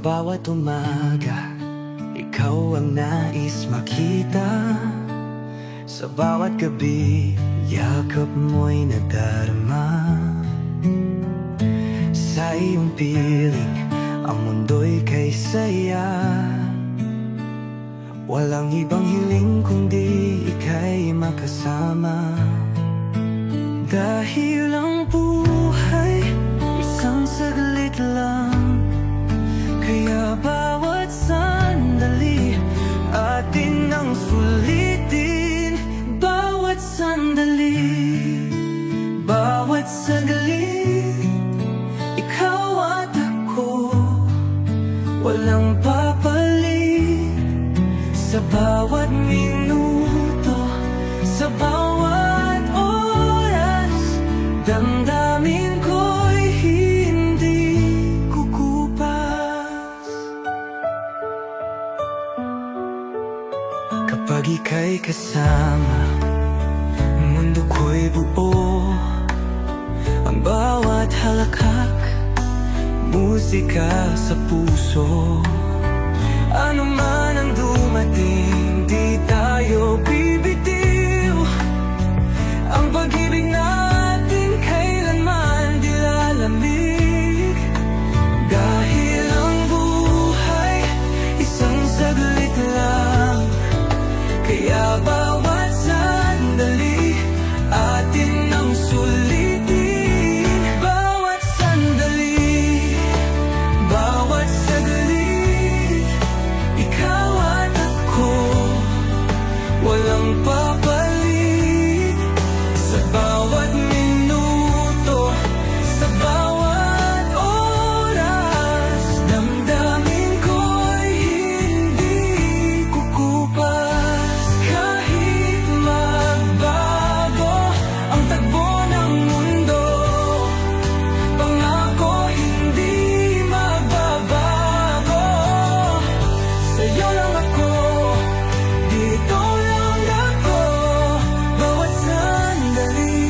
bawat umaga, ikaw ang nais makita. Sa bawat gabi, yakap mo'y nadarama. Sa iyong piling, ang mundo'y kay saya. Walang ibang hiling kundi ika'y makasama. Dahil ang buhay, isang saglit lang, kaya bawat sandali atin ang sulitin. Bawat sandali, bawat saglit, ikaw at ako, walang papalit. Sa bawat minuto, sa bawat oras, damdamin ko'y hindi kukupas. Kapag ika'y kasama, mundo ko'y buo. Ang bawat halakhak, musika sa puso. Ano man ang dumating, di tayo bibitiw. Ang pag-ibig natin kailanman di lalamig. Dahil ang buhay, isang saglit lang, kaya bawat sandali atin ang sulitin. Bawat sandali, bawat saglit, ikaw at ako, walang papalit. Sa bawat minuto, sa bawat oras, damdamin ko'y hindi kukupas. Kahit magbago ang tagbo ng mundo, pangako hindi magbabago. Sa'yo lang ako, dito lang ako. Bawat sandali,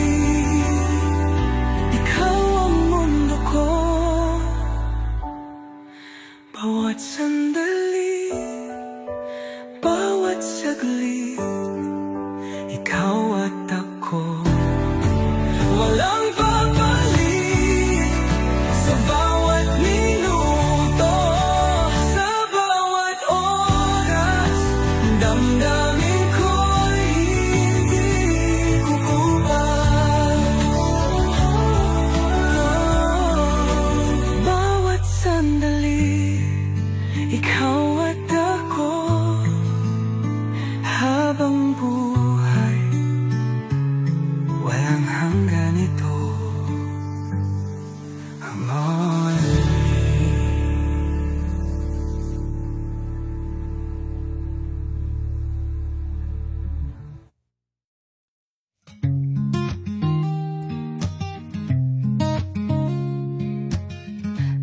ikaw ang mundo ko. Bawat sandali, bawat saglit, ikaw at ako, walang papalit. Sa bawat minuto, sa bawat oras, damdamin ko'y hindi kukupas. Bawat sandali, ikaw at ako, habang buhay, walang hanggan ito. Amor.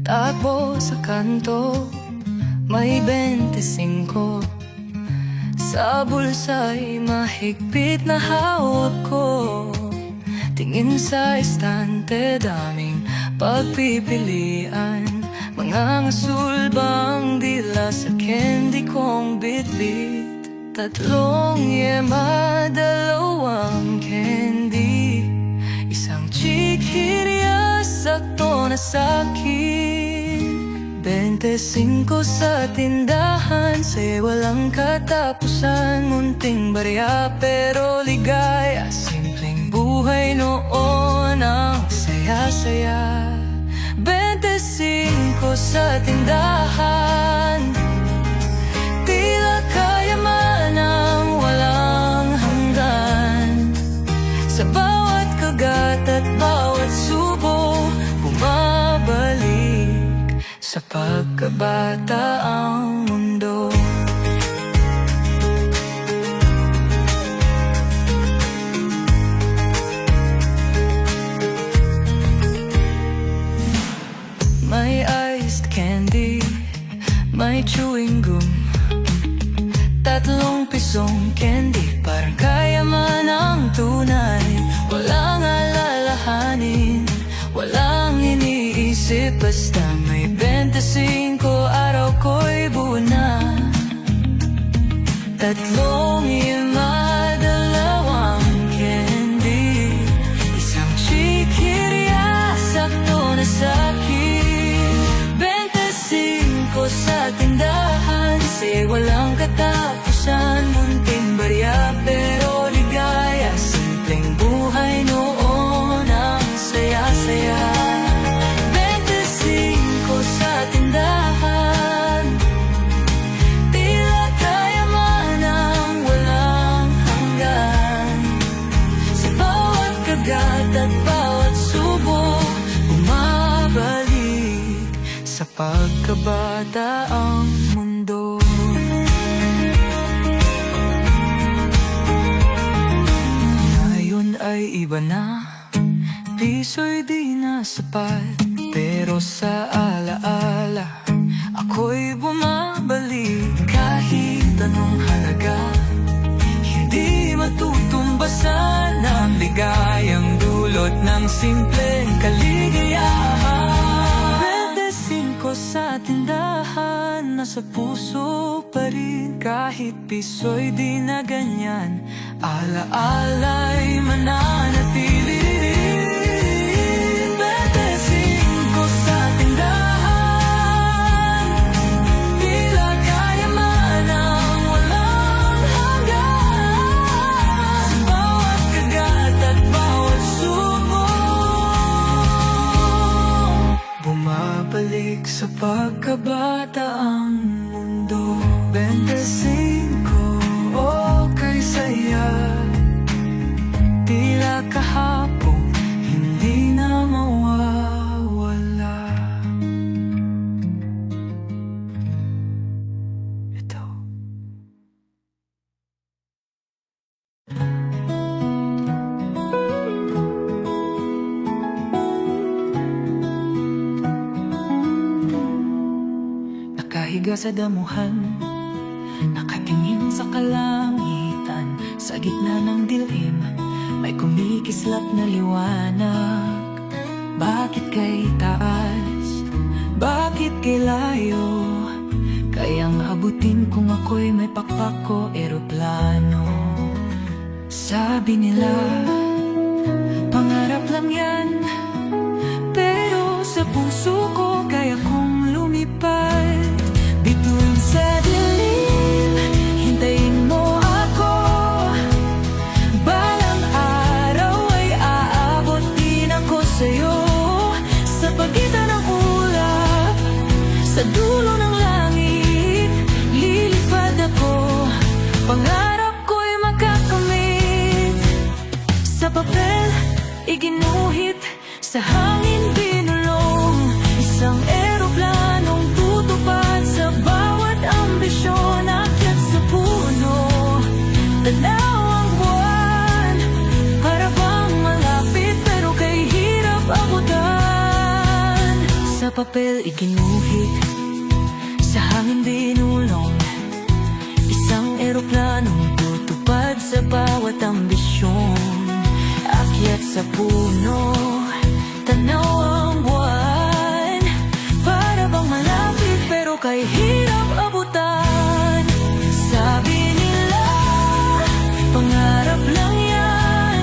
Takbo sa kanto, may 25. Sa bulsa'y mahigpit na hawak ko. Tingin sa estante, daming pagpipilian. Mga ngasul bang dila sa candy kong bitbit. 3 yema, 2 candy, isang chichirya, sakto na sa'kin. 25 sa tindahan, sa'y walang katapusan. Munting barya pero ligaya, simpleng buhay noon ang saya-saya. 25 sa tindahan, tila kayaman ang walang hanggan. Sa bawat kagat at bawat subo, bumabalik sa pagkabata ang mundo. May iced candy, may chewing gum, 3 pisong candy, parang kayaman ang tunay. Walang alalahanin, walang iniisip, basta may 25 araw ako'y buo na. Tatlong ima, dalawang candy, isang chikirya, sakto na sa'kin. 25 sa tindahan, say walang katapusan. Munting barya pero ligaya, simpleng buhay noon ang saya-saya. 25 sa tindahan, tila kayaman ang walang hanggan. Sa bawat kagat at bawat subok, bumabalik sa pagkabata ang mundo. Ngayon ay iba na, piso'y di na sapat, pero sa alaala ako'y bumabalik. Kahit anong halaga, hindi matutumbasan ang ligayang dulot ng simpleng kaligayahan. 25 sa tindahan, nasa puso pa rin. Kahit piso'y di na ganyan, alaala'y mananatili. 25 sa tindahan, tila kayaman ang walang hanggan. Sa bawat kagat at bawat subok, bumabalik sa pagkabata ang mundo. 25, okay saya, tila kahapon, hindi na mawawala. Ito. Nakahiga sa damuhan, nakatingin sa kalangitan. Sa gitna ng dilim, may kumikislap na liwanag. Bakit kay taas? Bakit kay layo? Kayang abutin kung ako'y may pakpak ko eroplano. Sabi nila, pangarap lang yan, pero sa puso ko kaya kong lumipad. Bituin sa dilim, hintayin mo ako. Balang araw ay aabot din ako sa'yo. Sa pagitan ng ulap, sa dulo ng langit, lilipad ako. Pangarap ko'y makakamit. Sa papel, iginuhit, sa hangin binulong. Isang eroplanong tutupad sa bawat ambisyon. Akyat sa puno, tanaw ang buwan. Para bang malapit pero kay hirap abutan. Sa papel iginuhit, sa hangin binulong. Isang eroplanong tutupad sa bawat ambisyon. Akyat sa puno, tanaw ang buwan. Para bang malapit pero kay hirap abutan. Sabi nila, pangarap lang yan,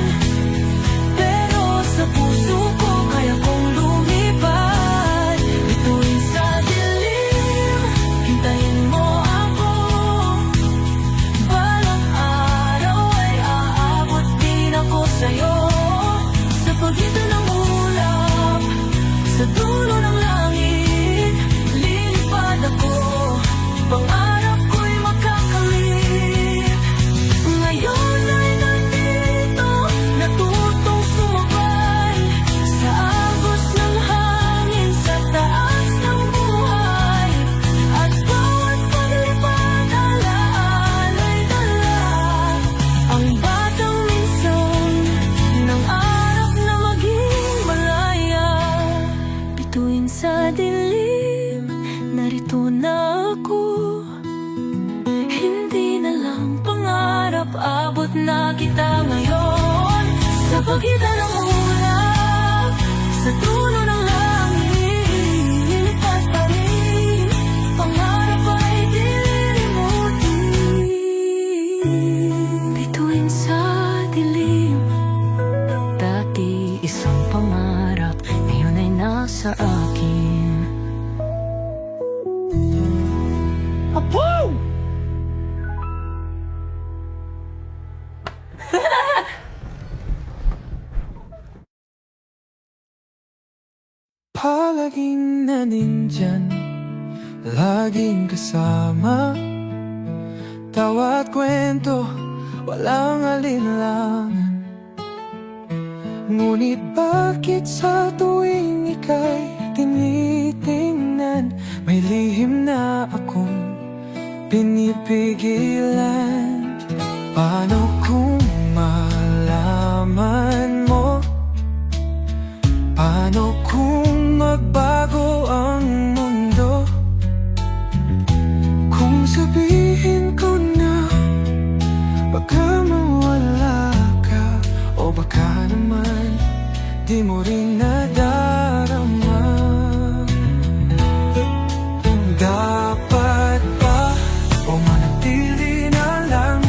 pero sa puso ko kaya kong lumipad. Bituin sa dilim, hintayin mo ako. Balang araw ay aabot din ako sa'yo. Sa pagitan ng ulap, sa dulo ng langit, lilipad ako. Pangarap ko'y makakamit. Ngayon ay nandito, natutong sumabay sa agos ng hangin, sa taas ng buhay. At bawat paglipad, alaala'y dala ang batang minsan ng arap na maging malaya. Bituin sa dilim, narito na ako. Hindi na lang pangarap, abot na kita ngayon. Sa pagitan ng ulap, sa dulo ng langit, lilipad pa rin. Pangarap laging nanindyan, laging kasama. Tawa at kwento, walang alinlangan. Ngunit bakit sa tuwing ika'y tinitingnan, may lihim na akong pinipigilan? Paano kung malaman mo? Paano kung magbago ang mundo? Kung sabihin ko na baka mawala ka, o baka naman di mo rin nadarama. Dapat ba o manatili na lang?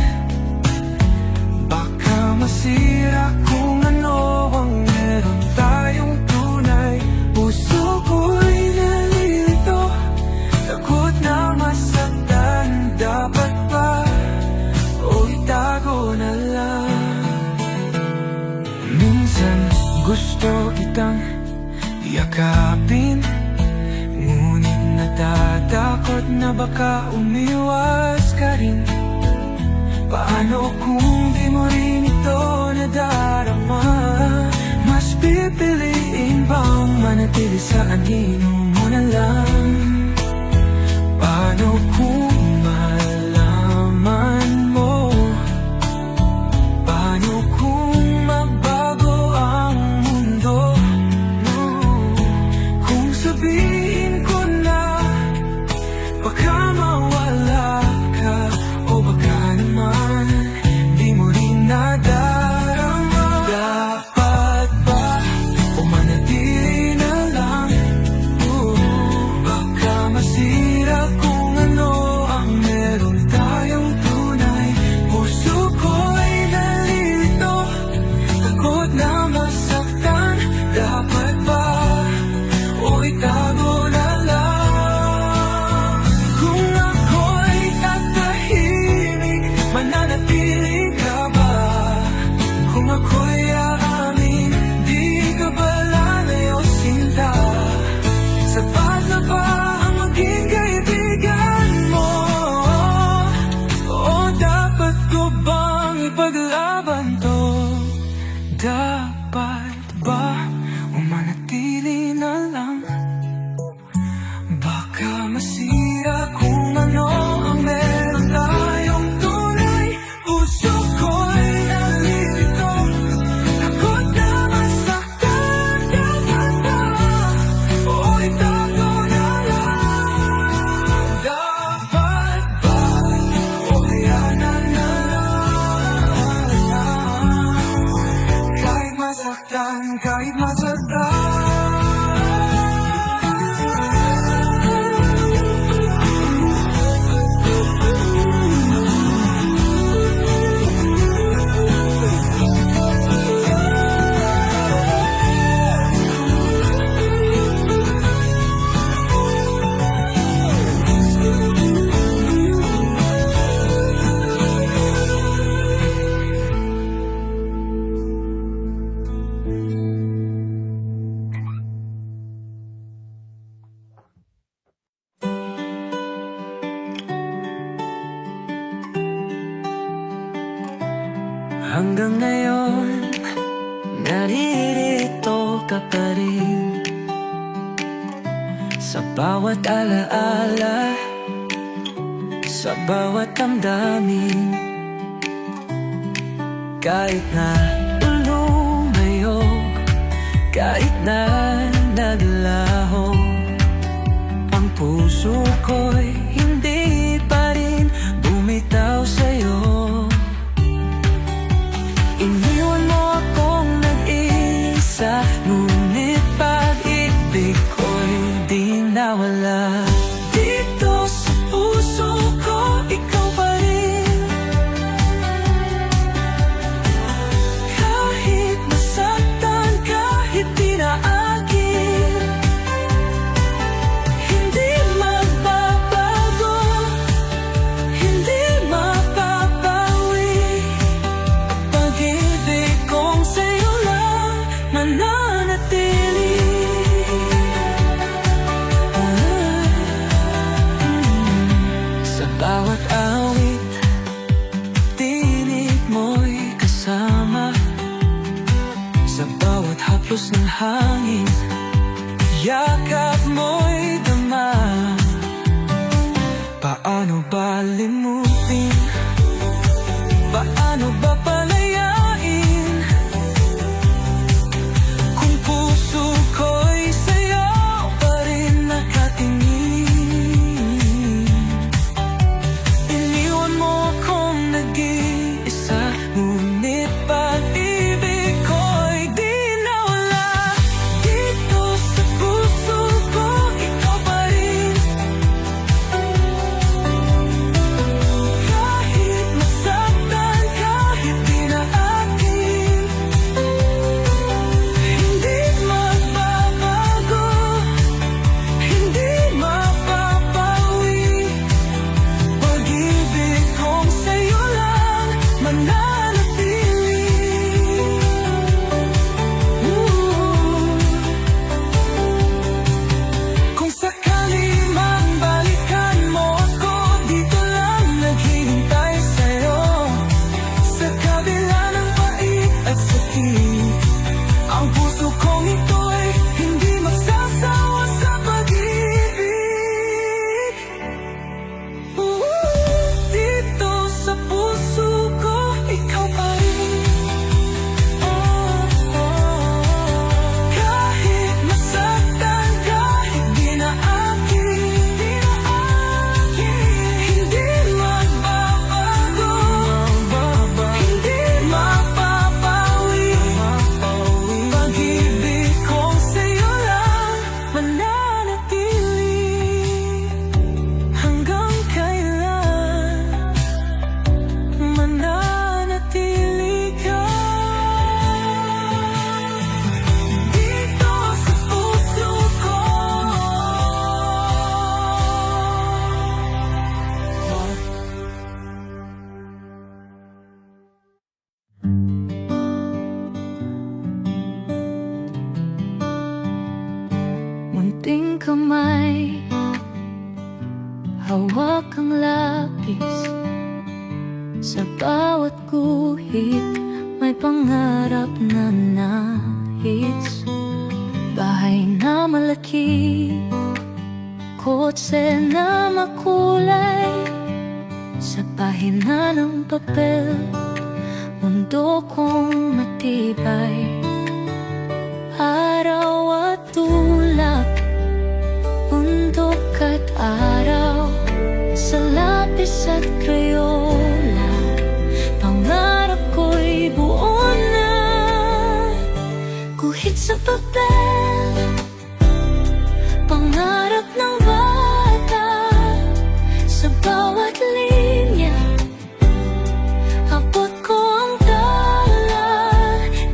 Baka masira kung ano ang meron tayong tunay. Puso ko'y nalilito, takot na masaktan. Dapat ba o itago na lang? Minsan gusto kitang yakapin, ngunit natatakot na baka umiwas ka rin. Paano kung di mo rin ito nadarama? Mas pipiliin bang manatili sa anino mo na lang? Paano kung malaman mo? Paano kung magbago ang mundo? Kung sabihin ko na baka mawala ka, o baka naman di mo rin nadarama. Dapat ba o manatili na lang? Baka masira kung ano ang meron tayong tunay. Puso ko'y nalilito, takot na masaktan. Dapat ba o itago na lang? Kung ako'y tatahimik, mananatili ka ba? Kung ako'y aamin, di ka ba lalayo, sinta? Sapat na ba ang maging kaibigan mo? O dapat ko bang ipaglaban to? Dapat ba o manatili na lang? Baka masira kung ano ang meron tayong tunay. Puso ko'y nalilito, takot na masaktan. Dapat ba o itago na lang? Dapat ba o hayanan na lang? Kahit masaktan, kahit masaktan. Hanggang ngayon, naririto ka pa rin. Sa bawat alaala, sa bawat damdamin. Kahit na lumayo, kahit na naglaho, ang puso ko'y hindi pa rin bumitaw sa'yo. Iniwan mo akong nag-iisa, ngunit pag-ibig ko'y di nawala. Dito sa puso ko, ikaw pa rin. Kahit masaktan, kahit di naagin, hindi magbabago. hangin, yakap mo'y dama. Paano ba limutin? Paano ba palayain? Kung puso ko'y sa'yo pa rin nakatingin. Iniwan mo akong nag-iisa, ngunit pag-ibig ko'y di nawala. Dito sa puso ko, ikaw pa rin. Kahit masaktan, kahit di na akin, hindi magbabago, hindi mapapawi. Pag-ibig kong sa'yo lang mananatili. Kung sakali mang balikan mo ako, dito lang naghihintay sa'yo. Sa kabila ng pait at sakit, ang puso kong ito'y hindi magsasawa sa pag-ibig. Dito sa puso ko, ikaw pa rin. Kahit masaktan, kahit di na akin, hindi magbabago, hindi mapapawi. Pag-ibig kong sa'yo lang mananatili. Hanggang kailan mananatili ka? Dito sa puso ko. Munting kamay, hawak ang lapis. Sa bawat guhit, may pangarap na nahis. Bahay na malaki, kotse na makulay. Sa pahina ng papel, mundo kong matibay. Araw at tulap, bundok at araw. Sa lapis at krayola, pangarap ko'y buo na. Guhit sa papel, pangarap ng bata. Sa bawat linya, abot ko ang tala.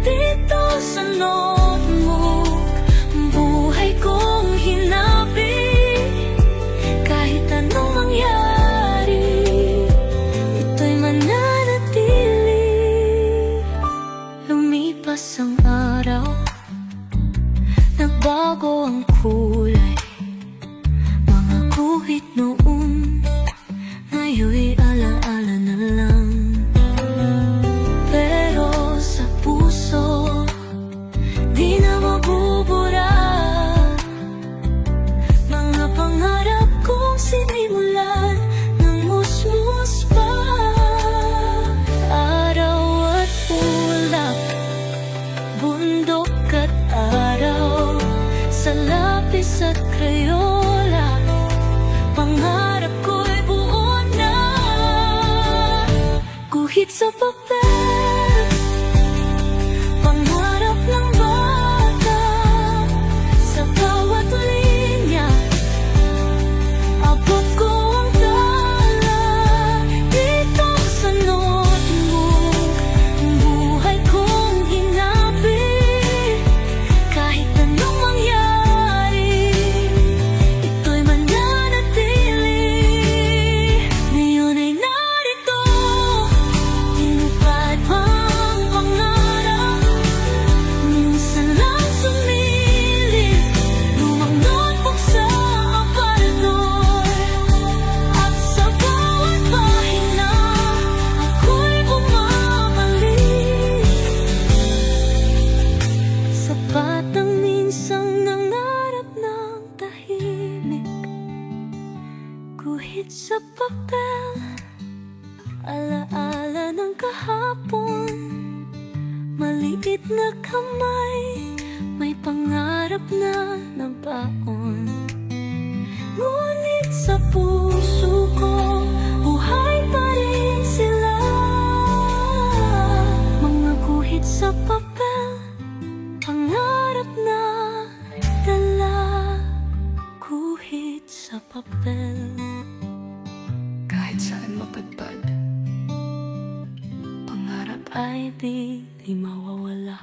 Dito sa notebook, buhay kong hinabi. Kahit anong mangyari, ito'y mananatili. Lumipas ang araw, nagbago ang kulay. Mga guhit noon, ngayon'y alaala na lang. Pero sa puso, di na mabubura. Mga pangarap kong sinimulan ng musmus pa. Araw at ulap, bundok at araw. Sa lapis at krayola, pangarap ko'y buo na. Guhit sa papel, pangarap ng bata. Sa bawat linya, abot ko ang tala. Dito sa notebook, buhay kong hinabi. Kahit anong mangyari, ito'y mananatili. Ngayon ay narito, tinupad hapon, maliit na kamay, may pangarap na nabaon. Ngunit sa puso ko, buhay pa rin sila. Mga guhit sa papel, pangarap na dala. Guhit sa papel, kahit saan mapadpad, pangarap ay di mawawala.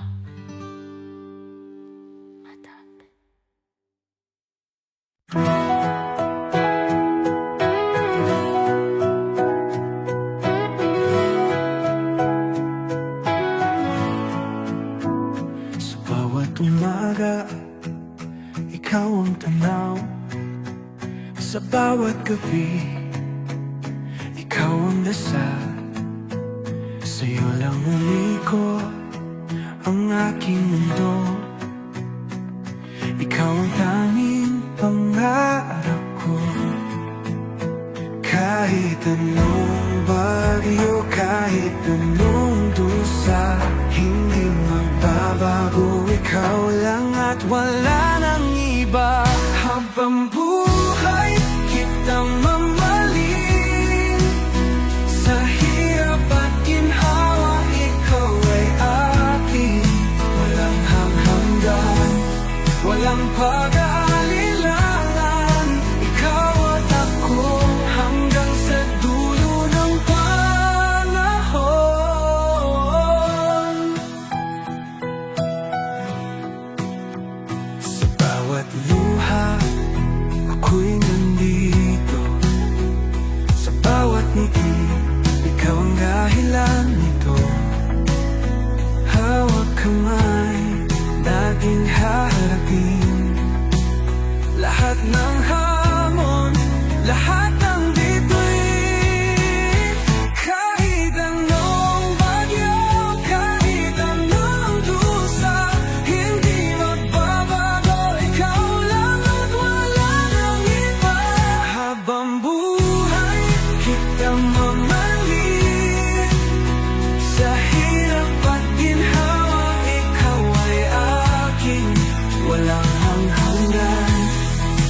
Sa bawat umaga, ikaw ang tanaw. Sa bawat gabi, ikaw ang dasal. Sa'yo lang umiko ang aking mundo. Ikaw ang tanging pangarap ko. Kahit anong bagyo, kahit anong dusa, hindi magbabago. Ikaw lang at wala nang iba. Habang buhay kitang mamahalin, sa hirap at ginhawa, ikaw ay akin. Walang hanggan, walang pag-aalilangan, ikaw at ako hanggang sa dulo ng panahon. Sa bawat luha, ako'y nandito. Sa bawat ngiti, ikaw ang dahilan nito. Hawak kamay, laging haharapin lahat ng hamon, lahat ng bituin. Kahit anong bagyo, kahit anong dusa, hindi magbabago. Ikaw lang at wala nang iba. Habang buhay kitang mamahalin, sa hirap at ginhawa, ikaw ay akin. Walang hanggan,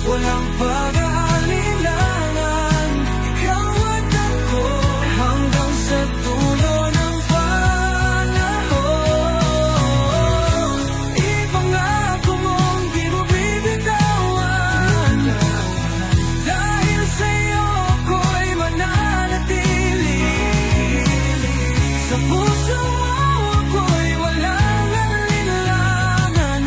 walang pag-aalilangan, ikaw at ako hanggang sa dulo ng panahon. Ipangako mong di mo bibitawan, dahil sa'yo ako'y mananatili. Sa puso mo ako'y walang alinlangan.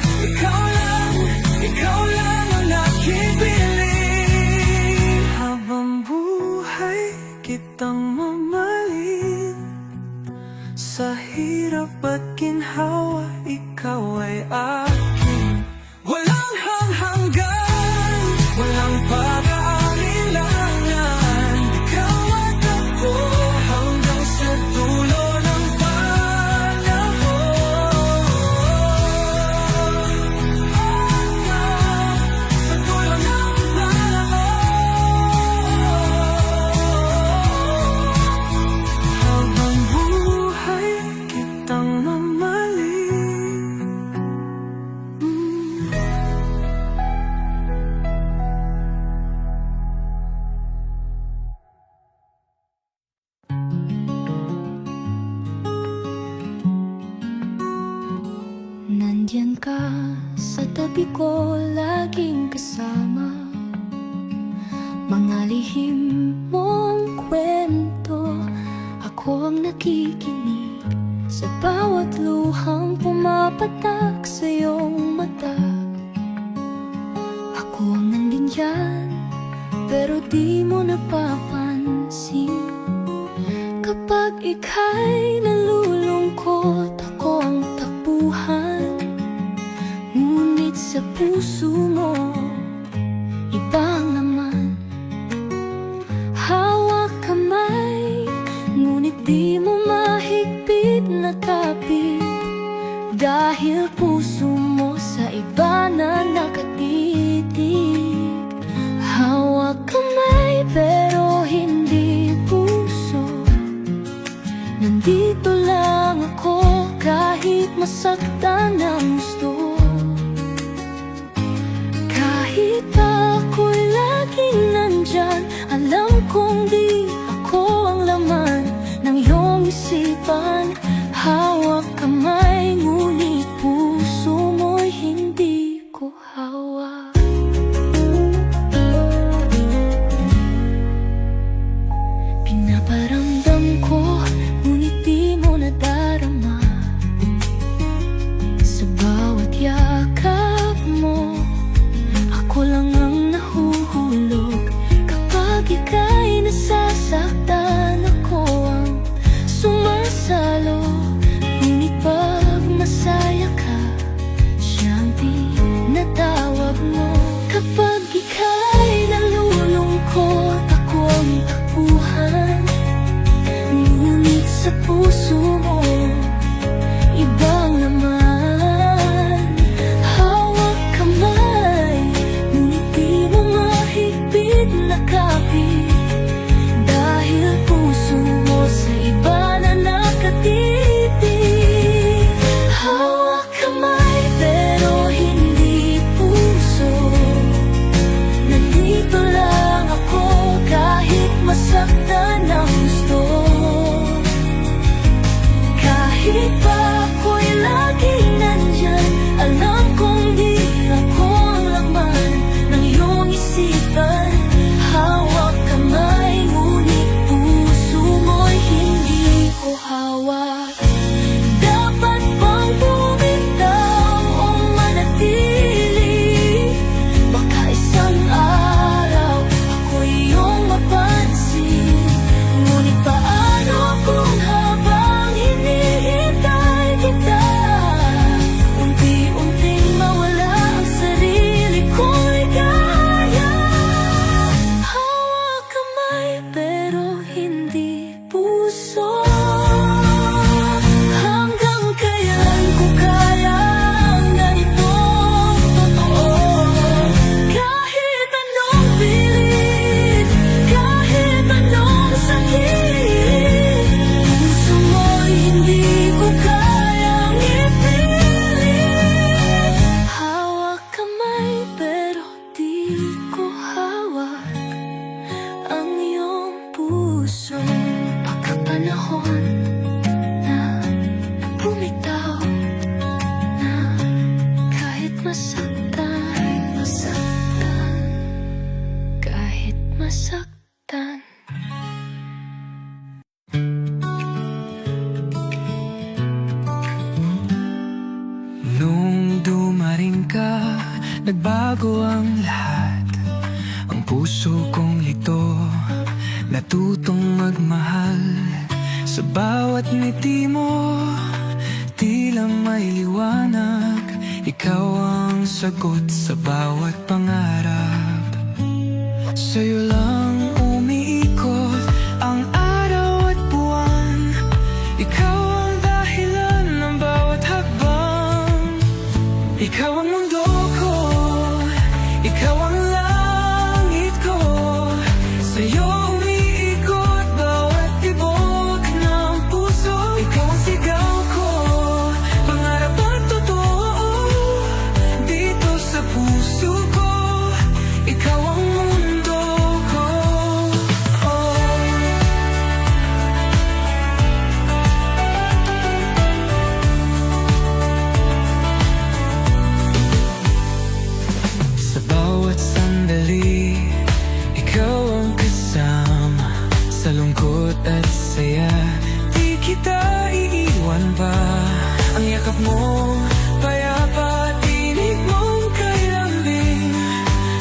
Ikaw lang ang aking piling. Habang buhay kitang mamahalin, sa hirap at ginhawa, ikaw ay akin. Walang hanggan, walang pag-aalilangan, ikaw at ako hanggang sa dulo ng panahon. Sa dulo ng panahon. Habang buhay kitang mamahalin. Nandiyan ka sa tabi ko, laging kasama. Mga lihim mong kwento, ako ang nakikinig sa bawat luhang pumapatak sa iyong mata. Ako ang nandyan dyan, pero di mo napapansin. Kapag ika'y nalulungkot, ako ang takbuhan. Ngunit sa puso mo, iba naman. Hawak kamay, ngunit di mo mahigpit na kapit. Dahil puso mo sa iba na nakatitig. Hawak kamay pero hindi puso na Nandito lang ako kahit masaktan ang gusto. Kahit ako'y laging nandyan, alam kong di ako ang laman ng iyong isipan. Hawak kamay, ngunit puso mo'y hindi ko hawak. Pinaparamdam ko, ngunit di mo nadarama. Sa bawat yakap mo, ako lang ang nahuhulog. Kapag ika'y nasasaktan, ako ang sumasalo. Ngunit pag masaya ka, siyang tinatawag mo. Kapag ika'y nalulungkot, ako ang takbuhan. Ngunit sa puso mo, ibang laman. Hawak kamay, ngunit di mo mahigpit na kapit. Dahil puso mo sa iba na nakatitig. Hawak kamay pero hindi puso. Nandito lang ako kahit masaktan ang gusto. Kahit pa ako'y laging nandyan, alam kong di ako ang laman ng iyong isipan. Hawak kamay, ngunit puso mo'y hindi ko hawak. Dapat bang bumitaw o manatili? Baka isang araw ako'y iyong mapansin. Ngunit paano kung habang hinihintay kita, unti-unting mawala ang sarili kong ligaya? Hawak kamay pero hindi puso. Hanggang kailan ko kaya ang ganitong totoo? Kahit anong pilit, kahit anong sakit, puso mo'y hindi ko kayang ipilit. Hawak kamay pero di ko hawak ang iyong puso. Pagkapanahon na bumitaw na, kahit masaktan, kahit masaktan. Nung dumaring ka, nagbago ang lahat. Ang puso kong lito, natutong magmahal. Sa bawat ngiti mo, tila may liwanag. Ikaw ang sagot sa bawat pangarap. Sa'yo lang umiikot ang araw at buwan. Ikaw ang dahilan ng bawat hakbang. Ikaw ang mundo ko, ikaw ang langit ko. Sa'yo umiikot bawat tibok ng puso. Ikaw ang sigaw ko, pangarap at totoo. Dito sa puso ko, ikaw ang mundo ko. Sa bawat sandali, ikaw ang kasama. Sa lungkot at saya, di kita iiwan pa. Ang yakap mo, payapa, tinig mong kay lambing.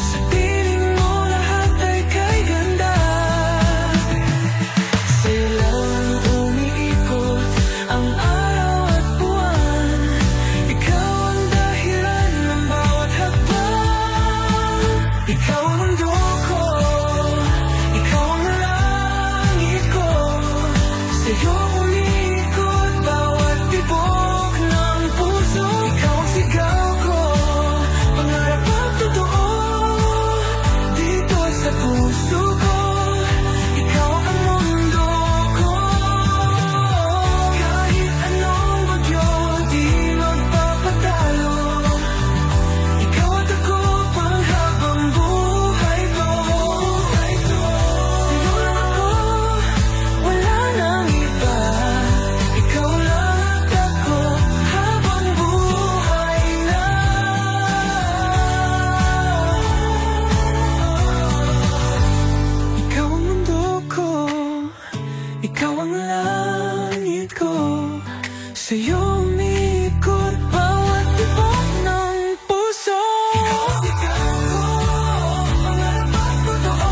Sa piling mo lahat ay kay ganda. Sa'yo lang umiikot ang araw at buwan. Ikaw ang dahilan ng bawat hakbang. Ikaw ang mundo ko, ikaw ang langit ko. Sa'yo umiikot bawat tibok ng puso. sa'yo umiikot bawat tibok ng puso. Ikaw ang sikat ko, pangarap at totoo.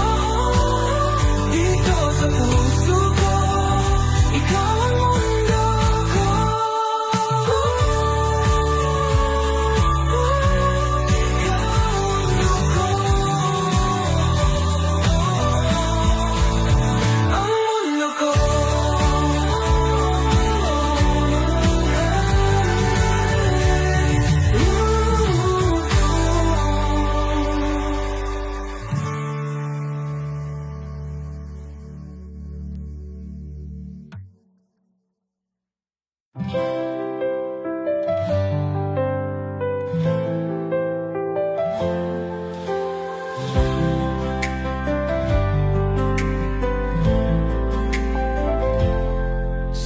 Dito sa puso ko, ikaw ang mundo ko. Ang mundo ko.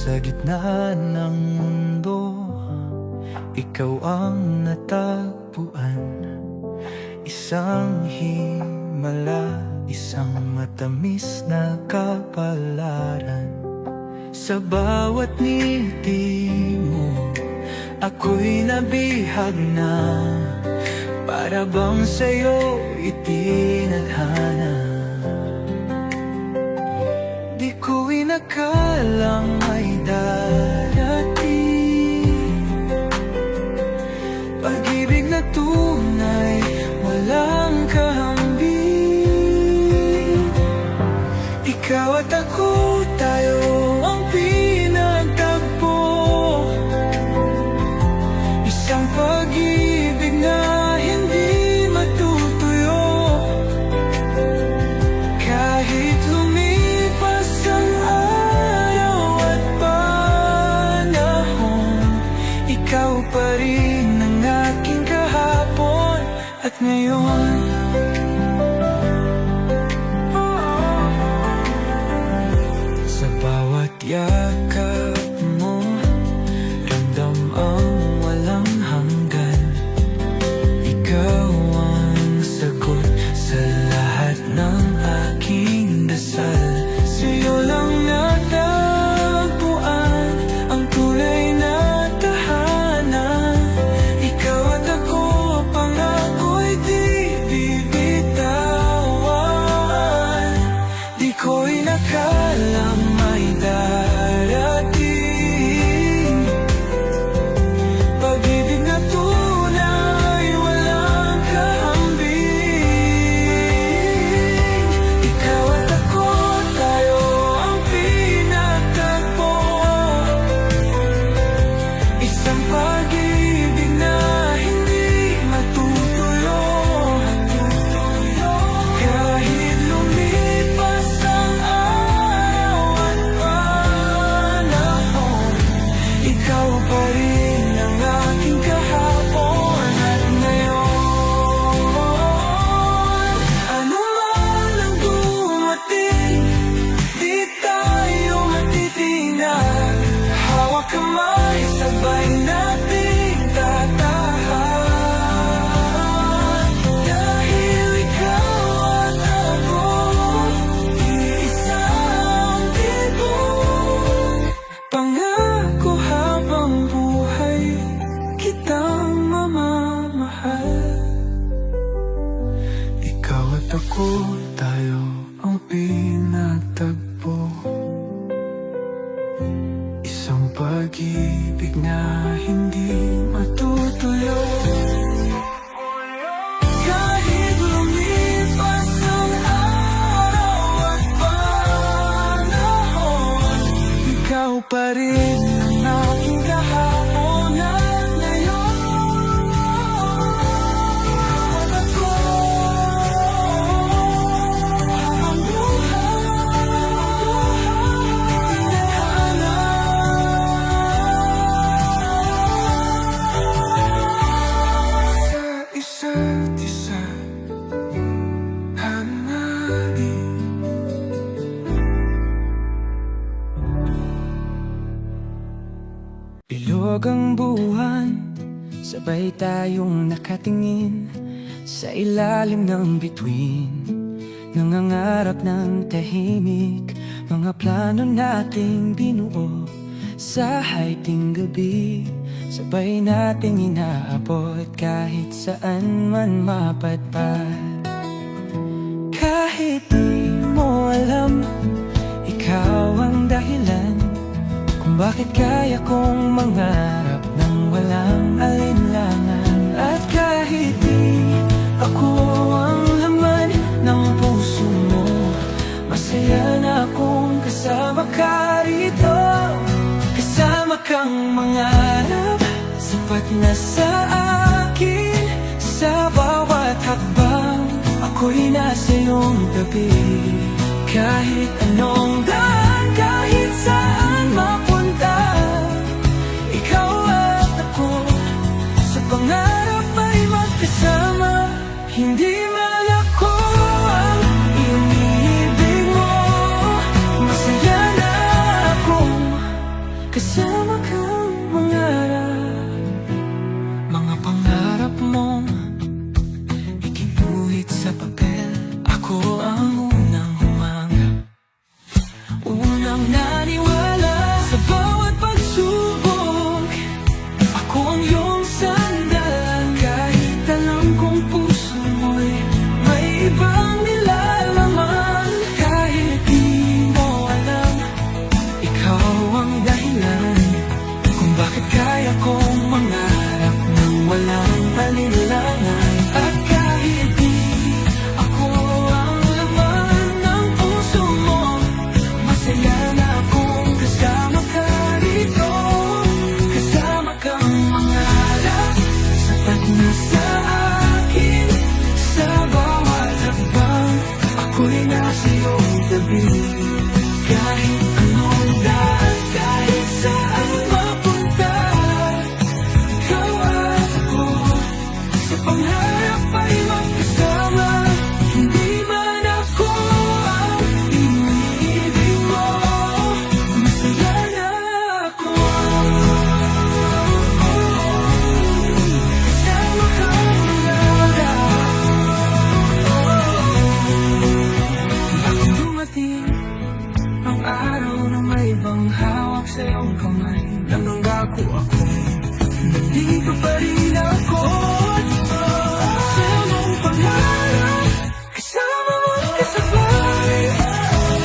Sa gitna ng mundo, ikaw ang natagpuan. Isang himala, isang matamis na kapalaran. Sa bawat ngiti mo, ako'y nabihag na. Para bang sa'yo itinadhana. Di ko inakalang ay darating pag-ibig na tunay, walang kahambing. Ikaw at ako, tayo ang pinagtagpo. Isang pag-ibig na hindi matutuyo. Kahit lumipas ang araw at panahon, ikaw pa rin ang aking kahapon at ngayon. Sa bawat yakap mo, ramdam ang walang hanggan. Ikaw ang sagot sa lahat ng aking dasal. Sa'yo lang natagpuan ang tunay na tahanan. Ikaw at ako, pangako'y di bibitawan. Di ko inakalang may darating pag-ibig na tunay, walang kahambing. Ikaw at ako, tayo ang pinagtagpo. Isang pag-ibig na hindi matutuyo. Kahit lumipas ang araw at panahon, ikaw pa rin ang aking kahapon at ngayon. Ano man ang dumating, di tayo matitinag. Hawak kamay, sabay nating tatahan. Dahil ikaw at ako, iisang tibok. Pangako habang buhay, kitang mamamahal. Ikaw at ako, tayo ang pinagtagpo. Isang pag-ibig na hindi matutuyo. Kahit lumipas ang araw at panahon, ikaw pa rin ang aking kahapon at ngayon. At ako, ang sa isa't isa, hanapin. Bilog ang buwan, sabay tayong nakatingin sa ilalim ng bituin. Nangangarap ng tahimik, mga plano nating binuo pagsahay ting gabi, sabay nating inaabot kahit saan man mapadpad. Kahit di mo alam, ikaw ang dahilan kung bakit kaya kong mangarap ng walang alinlangan. At kahit di ako ang laman ng puso mo, masaya na akong kasama ka rito. Kasama kang mangarap, sapat na sa akin. Sa bawat hakbang, ako'y nasa iyong tabi. Kahit anong daan, kahit saan mapunta, ikaw at ako sa pangarap ay magkasama. Hindi man ako ang iniibig mo, masaya na akong kasama kang mangarap. Mga pangarap mong ikinuhit sa papel, ako ang unang humanggap, unang naniwala sa bawat pagsubok. Ako ang iyong sandalan, kahit alam kong puso mo'y may ibang nilalaman. Kahit di mo alam, ikaw ang dahilan kung bakit kaya kong mangarap ng walang alinlangan. At kahit di ako ang laman ng puso mo, masaya na akong kasama ka rito. Kasama kang mangarap, sapat na sa akin. Sa bawat hakbang, ako'y nasa iyong tabi. Kahit anong daan, kahit saan mapunta, ikaw at ako sa pangarap ay magkasama. Hindi man ako ang iniibig mo, masaya na ako. Kasama kang mangarap. Bago dumating ang araw na may ibang hawak sa iyong kamay, nangangako ako, nandito pa rin ako. Sa iyong pangarap, kasama mo kasabay.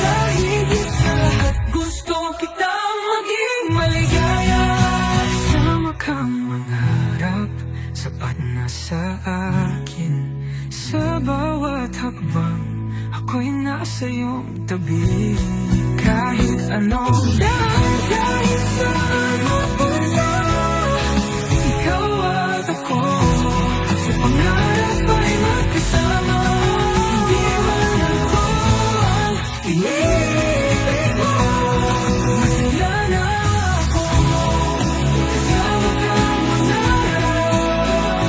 Dahil sa lahat, gusto kitang maging maligaya. Kasama kang mangarap, sapat na sa akin. Sa bawat hakbang, ako'y nasa iyong tabi. Kahit anong daan, kahit saan mapunta, ikaw at ako sa pangarap ay magkasama. Hindi man ako ang iniibig mo, masaya na ako. Kasama kang mangarap,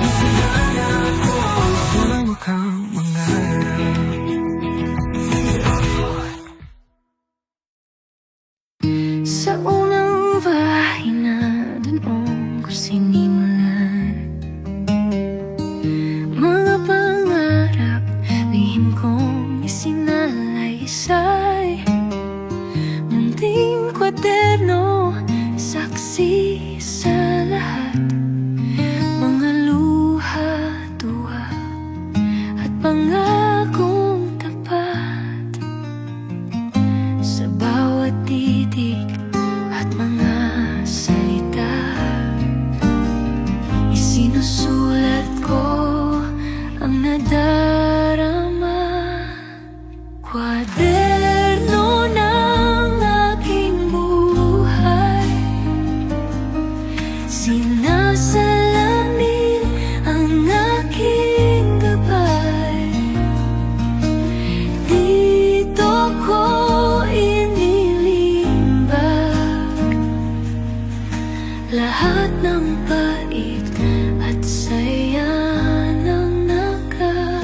masaya na ako. Kasama kang mangarap. Sa unang bahay na doon ko sinimulan, mga pangarap, lihim kong isinalaysay. Munting kwaderno, saksi sa lahat, mga luha, tuwa at pangakong tapat. Sa bawat titik at mga salita, isinusulat ko ang nadarama. Kwaderno ng aking buhay, sinasalamin ang aking gabay. Dito ko inilimbag lahat ng pait at saya ng nakaraan.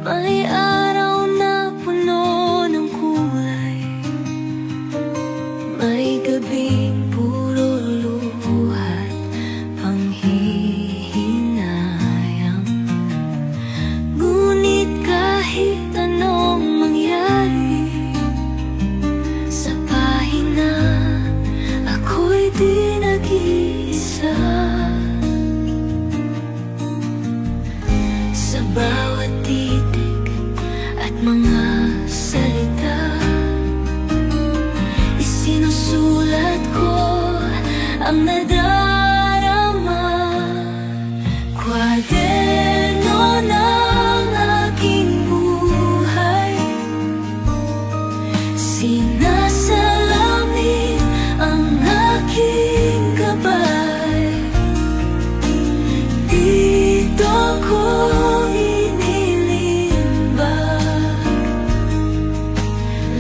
May araw na puno ng kulay, may gabing puro luha't panghihinayang. bawat titik at mga salita, isinusulat ko ang nadarama. Kwaderno ng aking buhay, sinasalamin ang aking gabay. Dito ko inilimbag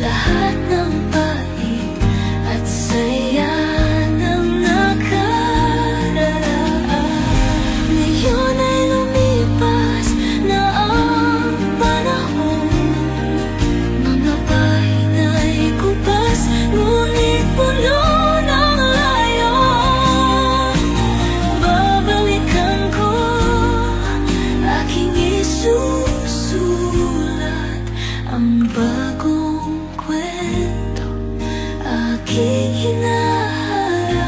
lahat ng pait at saya ng nakararaan. Ngayon ay lumipas na ang panahon, mga pahina'y kupas, ngunit puno ng layon. Babalikan ko aking isusulat, ang bagong kwento aking hinaharap.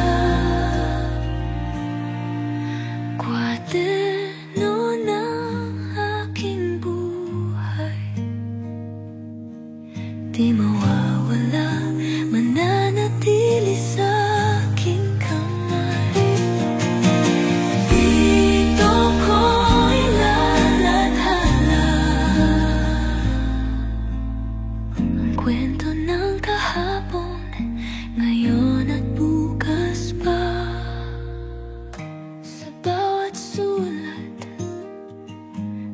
Kwaderno ng aking buhay, di mawawala, mananatili sa aking kamay. Dito ko ilalathala ang kwento ng kahapon, ngayon at bukas pa. Sa bawat sulat,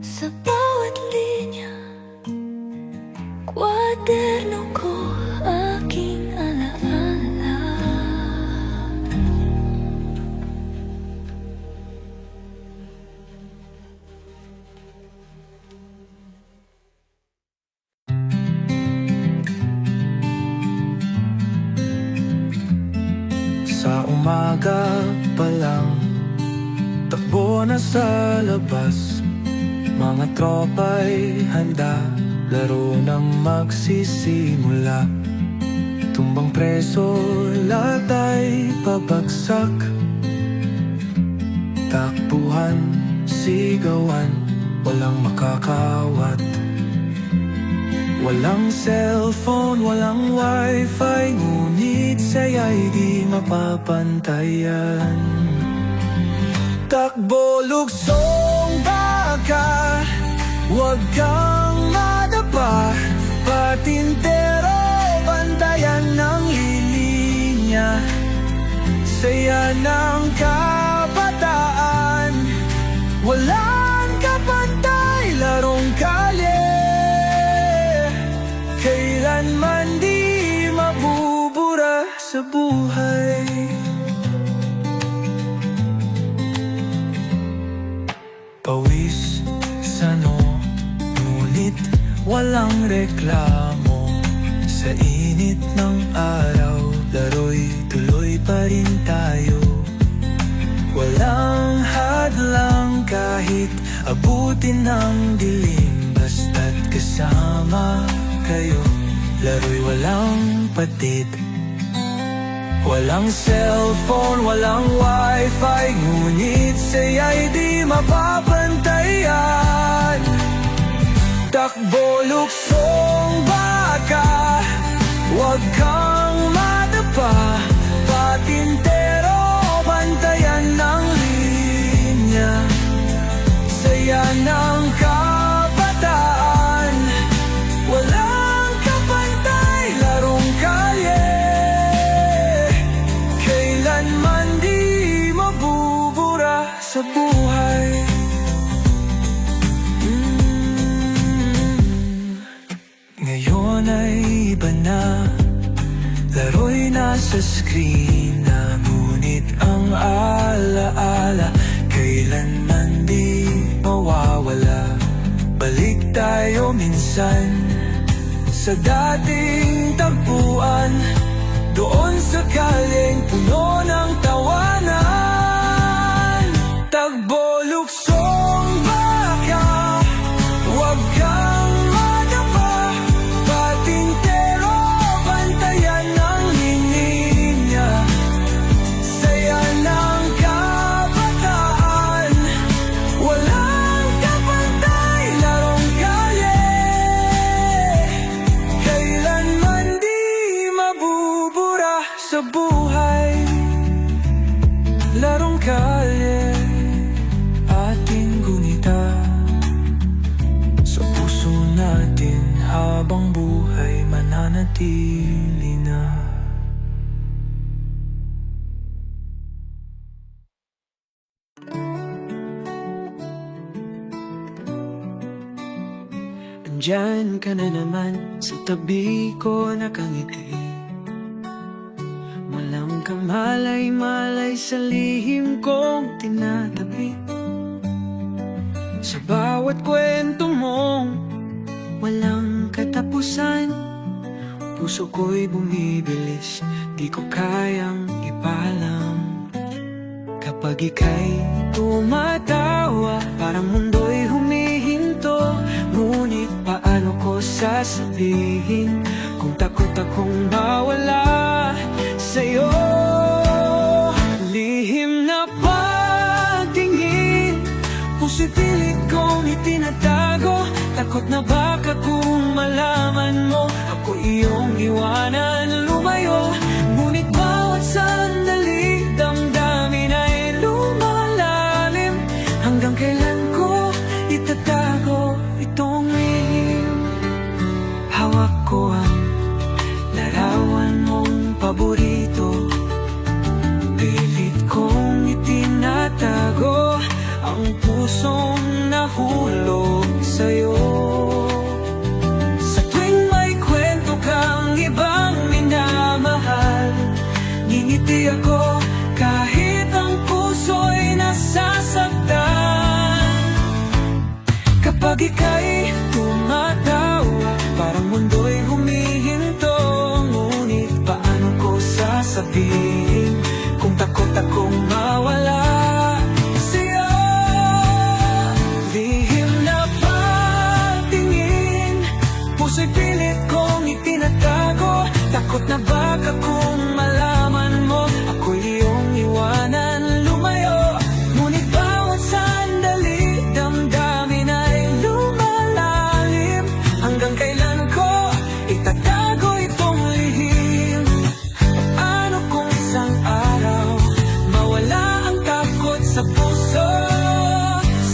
sa bawat linya, kwaderno ko aking alaala. Sa umaga pa lang, takbo na sa labas. Mga tropa'y handa, laro nang magsisimula. Tumbang preso, lahat ay pabagsak. Takbuhan, sigawan, walang makakawat. Walang cellphone, walang wifi, ngunit saya'y di mapapantayan. Takbo, luksong baka, huwag kang madapa. Patintero, bantayan ng linya. Saya ng kabataan, walang kapantay, larong kalye. Kailanman di mabubura sa buhay. Pawis sa noo, ngunit walang reklamo. Sa init ng araw, laro'y tuloy pa rin tayo. Walang hadlang kahit abutin ng dilim, basta't kasama kayo, laro'y walang patid. Walang cellphone, walang wifi, ngunit saya'y di mapapantayan. Takbo, luksong baka, huwag kang madapa. Patintero, bantayan ng linya. Saya ng kabataan, walang kapantay, larong kalye. Kailanman di mabubura sa buhay. Ngayon ay iba na, laro'y nasa screen na, ngunit ang alaala kailanman di mawawala. Balik tayo minsan sa dating tagpuan, doon sa kalyeng puno ng tawanan. Takbo, luksong baka, huwag kang madapa. Patintero, bantayan ng linya. Saya ng kabataan, walang kapantay, habang buhay mananatili na. Andyan ka na naman sa tabi ko nakangiti. Walang kamalay-malay sa lihim kong tinatabi. Sa bawat kwento mong walang katapusan, puso ko'y bumibilis, di ko kayang ipalam. Kapag ika'y tumatawa, parang mundo'y humihinto. Ngunit paano ko sasabihin kung takot akong mawala sa'yo? Lihim na pagtingin, puso'y pilit kong itinatago. Takot na baka kung malaman mo ako iyong iwanan lumayo. Ngunit bawat sandali damdamin ay lumalalim. Hanggang kailan ko itatago itong lihim? Hawak ko ang larawan mong paborito, pilit kong itinatago ang pusong nahulog sa'yo. Sa tuwing may kwento kang ibang minamahal, ngingiti ako kahit ang puso'y nasasaktan. Kapag ika'y tumatawa, parang mundo'y humihinto. Ngunit paano ko sasabihin kung takot akong mawala sa'yo? Lihim na pagtingin, puso'y pilit kong itinatago. Takot na baka kung malaman mo ako'y iyong iwanan lumayo. Ngunit bawat sandali damdamin ay lumalalim. Hanggang kailan ko itatago itong lihim? Paano kung isang araw mawala ang takot sa puso?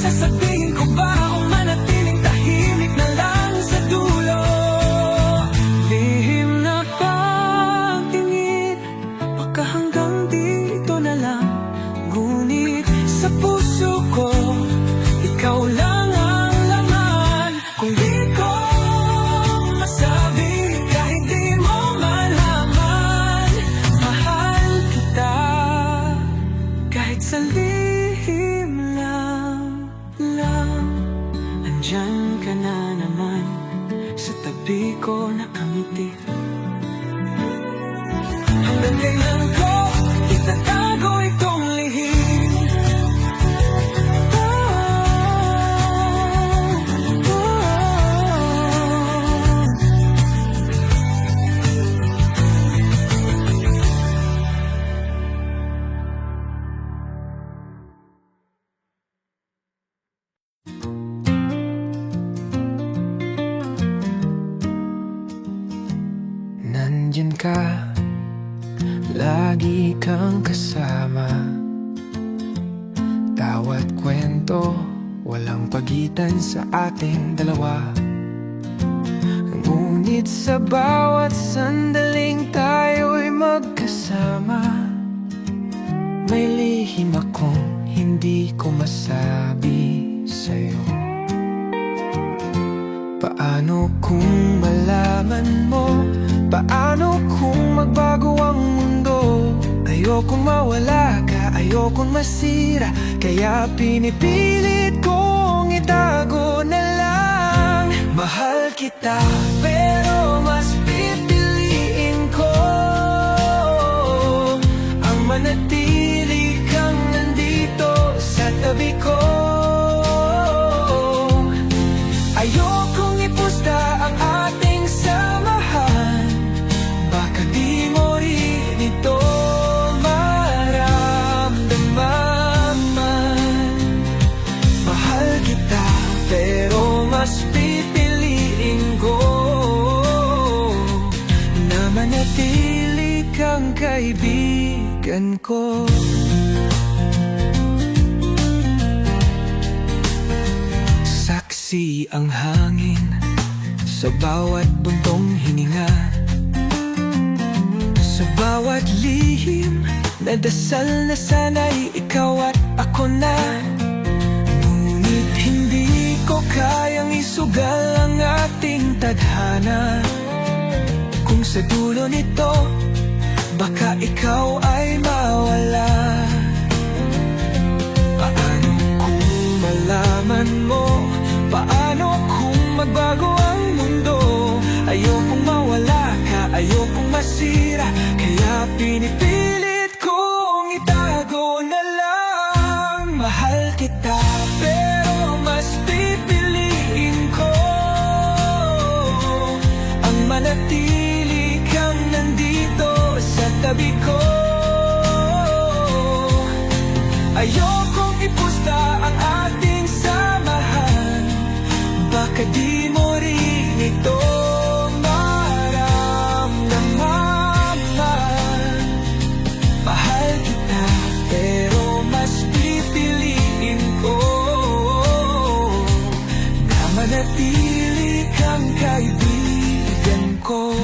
Sasabihin ko ba o manatiling tahimik na lang sa dulo? Lihim na pagtingin, baka hanggang dito na lang. Ngunit sa puso ko, ikaw lang ang laman. Kung di ko masabi, kahit di mo malaman, mahal kita kahit sa lihim lang. Andyan ka na naman sa tabi ko nakangiti. Hanggang kailan ko itatago itong lihim? Nandyan ka, lagi kang kasama. Bawat kwento, walang pagitan sa ating dalawa. Ngunit sa bawat sandaling tayo'y magkasama, may lihim akong hindi ko masabi sa'yo. Paano kung malaman mo? Paano kung magbago ang mundo? Ayokong mawala ka, ayokong masira, kaya pinipilit kong itago na lang. Mahal kita, pero mas pipiliin ko ang manatili kang nandito sa tabi ko. Ayokong ipusta ang ating samahan, baka di mo rin ito maramdaman. Mahal kita, pero mas pipiliin ko na manatili kang kaibigan ko. Saksi ang hangin sa sa bawat buntong hininga, sa bawat lihim na dasal na sana'y ikaw at ako na. Ngunit hindi ko kayang isugal ang ating tadhana. Kung sa dulo nito, baka ikaw ay mawala. Paano kung malaman mo? Paano kung magbago ang mundo? Ayokong mawala ka, ayokong masira, kaya pinipilit kong itago na lang. Mahal kita, pero mas pipiliin ko ang manatili kang nandito sa tabi ko. Ayokong ipusta ang ating samahan, baka di mo rin ito maramdaman. Mahal kita, pero mas pipiliin ko na manatili kang kaibigan ko.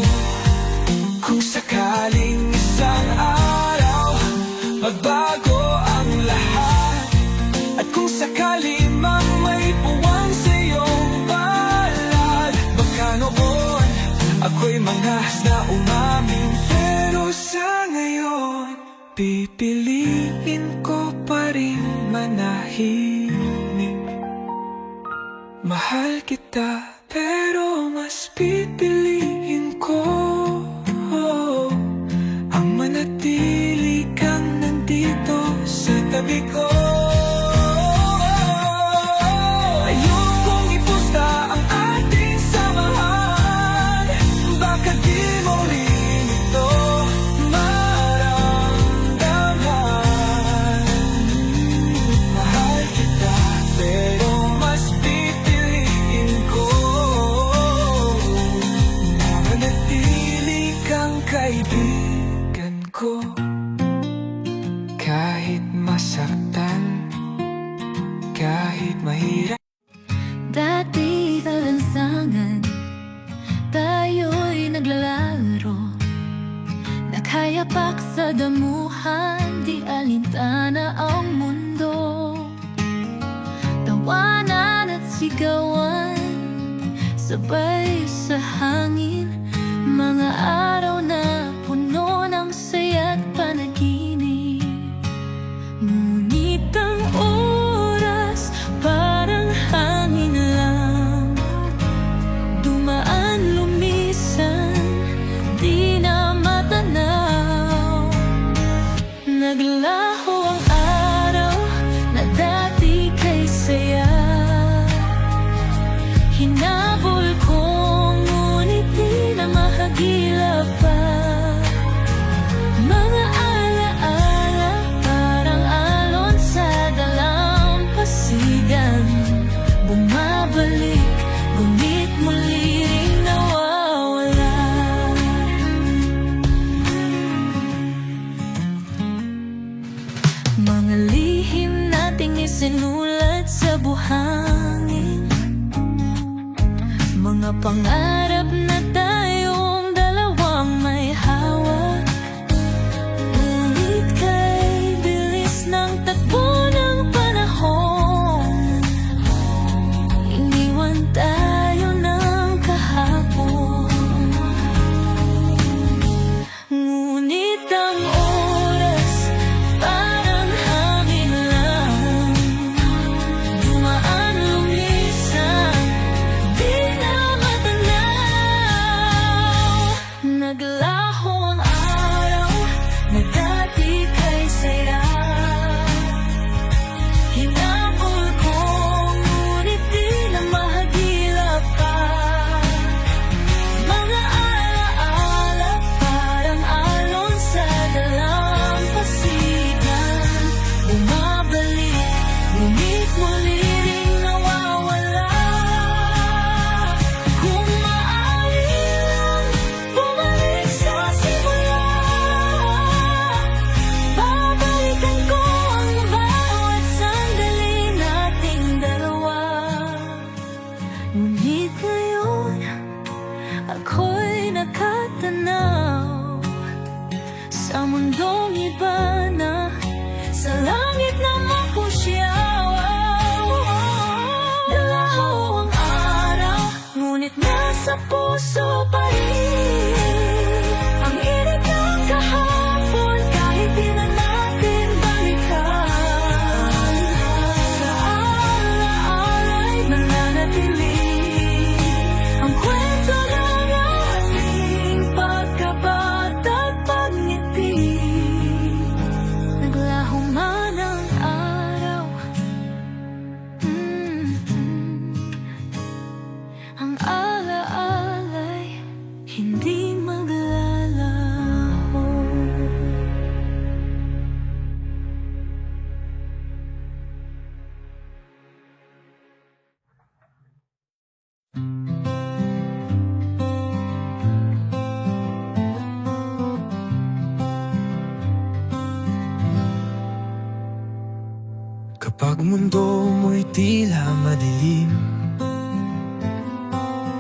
Kung sakaling isang araw magbago ang lahat, at kung sakali mang may puwan sa iyong palad, baka noon ako'y manghas na umamin. Pero sa ngayon, pipiliin ko pa rin manahimik. Mahal kita, pero mas pipiliin ko ang manatili kang nandito sa tabi ko. Ayokong ipusta ang ating samahan, baka di mo rin ito maramdaman. Mahal kita, pero mas pipiliin ko na manatili kang kaibigan ko. Kahit masaktan, kahit mahirap. Dati sa lansangan, tayo'y naglalaro, nakayapak sa damuhan, di alintana ang mundo. Tawanan at sigawan, sabay sa hangin, mga araw na puno ng saya't panaginip. Ngunit ang oras parang hangin lang, dumaan lumisan, di na matanaw. Naglaho ang araw na dati kay saya, hinabol ko ngunit di na mahagilap pa. Mga alaala parang alon sa dalampasigan, bumabalik, ngunit muli ring nawawala. Mga lihim nating isinulat sa buhangin, mga pangarap na tayong dalawang may hawak. Ngunit kay bilis ng takbo ng panahon, iniwan tayo ng kahapon. Ngunit ang oras parang hangin lang, dumaan lumisan, di na matanaw. Naglaho ang araw na dati kay saya, hinabol ko ngunit di na mahagilap pa. Mga alaala parang alon sa dalampasigan, bumabalik, ngunit muli ring nawawala. Kung maaari lang bumalik sa simula, babalikan ko ang bawat sandali nating dalawa. Ngunit ngayon, ako'y nakatanaw sa mundong iba na, sa langit na mapusyaw. Nalaho ang araw, ngunit nasa puso pa rin ang init ng kahapon, kahit di na natin balikan. Sa alaala'y mananatili ang kwento ng ating pagkabata't pagngiti. Naglaho man ang araw, ang alaala'y hindi maglalaho. Kapag mundo mo'y tila madilim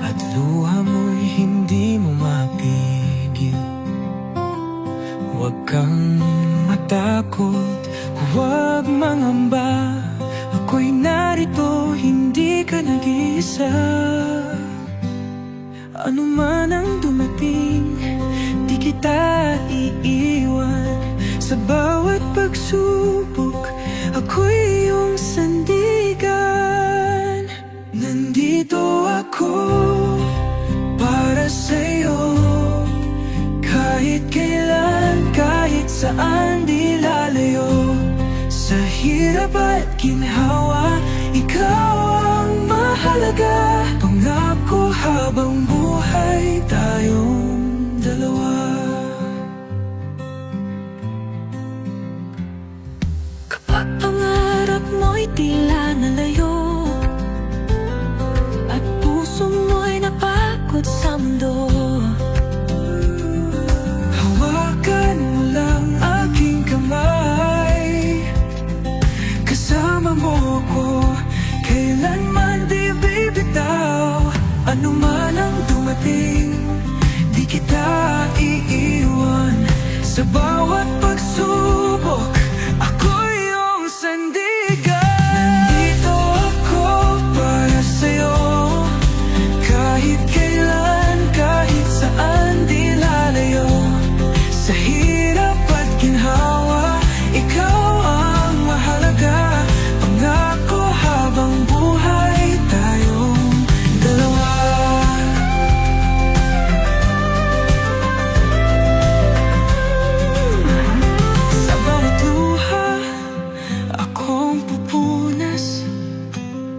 at luha mo'y hindi mo mapigil, huwag kang matakot, huwag mangamba. Ako'y narito, hindi ka nag-iisa. Ano man ang dumating, di kita iiwan. Sa bawat pagsubok, ako'y iyong sandigan. Nandito ako para sa'yo, kahit kailan, kahit saan di lalayo. Sa hirap at ginhawa, ikaw ang mahalaga. Pangako habang buhay tayong dalawa. Kapag pangarap mo'y tila nalayo at puso mo'y napagod sa mundo, hawakan mo lang aking kamay. Kasama mo ko, kailanman di bibitaw. Ano man ang dumating, di kita iiwan. Sa bawat pagsubok, ako iyong sandigan. Nandito ako para sa'yo, kahit kailan, kahit saan di lalayo. Sa hirap at ginhawa, ikaw ang mahalaga. Pangako habang buhay tayong dalawa. Sa bawat luha, akong pupunas.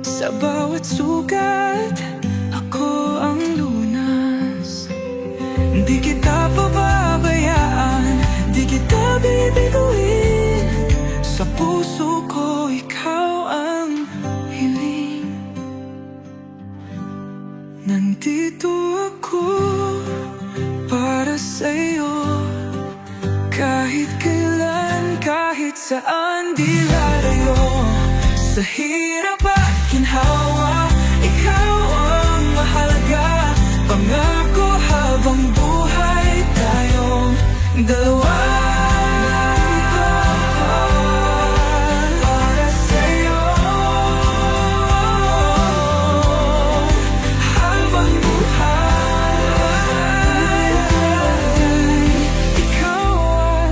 Sa bawat sugat, ako ang lunas. Di kita pababayaan, di kita bibiguin. Sa puso ko, ikaw ang hiling. Nandito ako para sa'yo, kahit kailan, kahit saan di lalayo. Sa hirap at ginhawa, ikaw ang mahalaga. Pangako habang buhay tayong dalawa. Para sa'yo, habang buhay, ikaw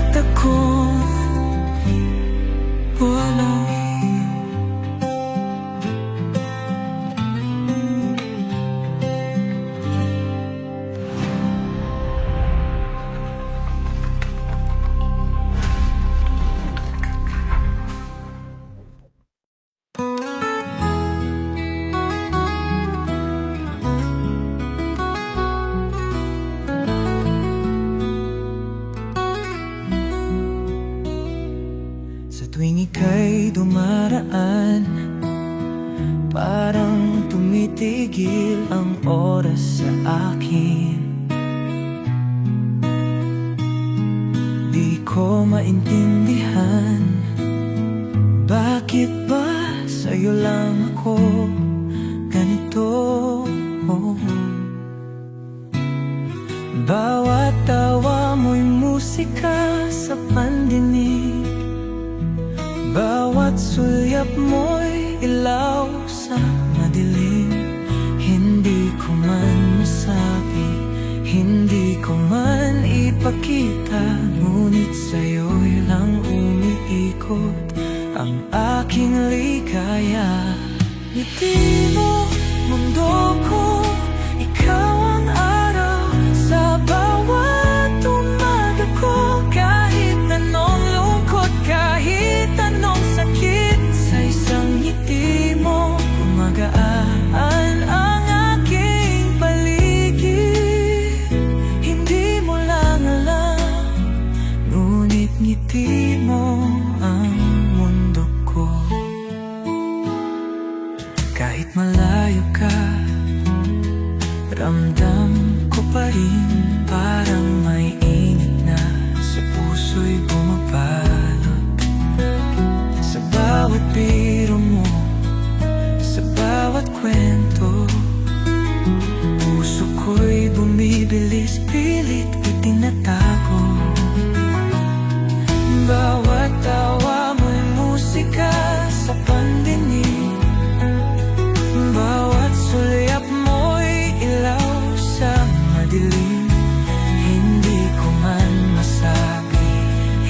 at ako, walang tuwing ika'y dumaraan, parang tumitigil ang oras sa akin. Di ko maintindihan, bakit ba sa'yo lang ako ganito? mo'y ilaw sa madilim. Hindi ko man masabi, hindi ko man ipakita, ngunit sa'yo'y lang umiikot ang aking ligaya. Ngiti mo, mundo ko, ikaw ang araw sa bawat umaga ko. Kahit anong lungkot, kahit anong sakit, sa isang ngiti mo gumagaan ang aking paligid. Hindi mo lang alam, ngunit ngiti mo ang mundo ko. Kahit malayo ka, ramdam ko pa rin, parang may init na sa puso'y bumabalot. Sa bawat biro mo, sa bawat kwento, puso ko'y bumibilis, pilit itinatago. Bawat tawa mo'y musika sa pandinig, bawat sulyap mo'y ilaw sa madilim. Hindi ko man masabi,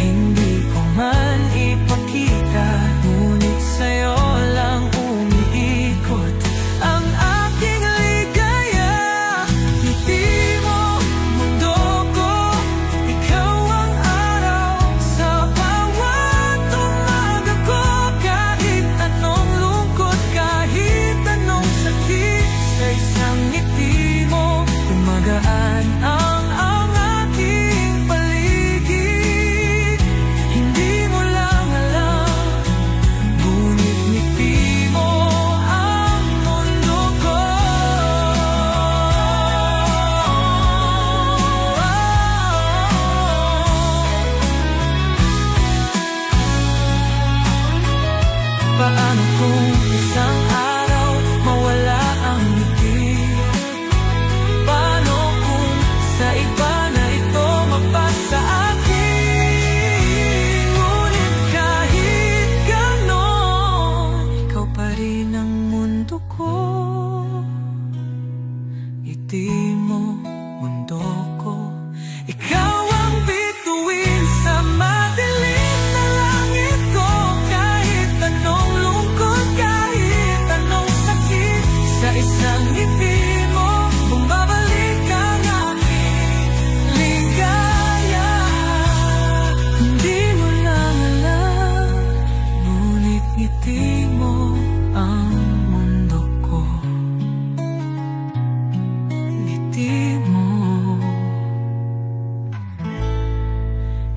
hindi ko man ipakita, ngunit sa'yo lang umiikot ang aking ligaya. Ngiti mo, mundo ko, ikaw ang araw sa bawat umaga ko. Kahit anong lungkot, kahit anong sakit, sa isang ngiti mo gumagaan ang aking paligid. Hindi mo lang alam, ngunit ngiti mo ang mundo ko. Paano kung isang araw mawala ang ngiti? Paano kung sa iba na ito mapasa akin? Ngunit kahit ganon, ikaw pa rin ang mundo ko. Ngiti mo, mundo ko, ikaw ang bituin sa madilim na langit ko. Kahit anong lungkot, kahit anong sakit, sa isang ngiti mo bumabalik ang aking ligaya. Hindi mo lang alam, ngunit ngiti mo ang mundo ko. Ngiti mo,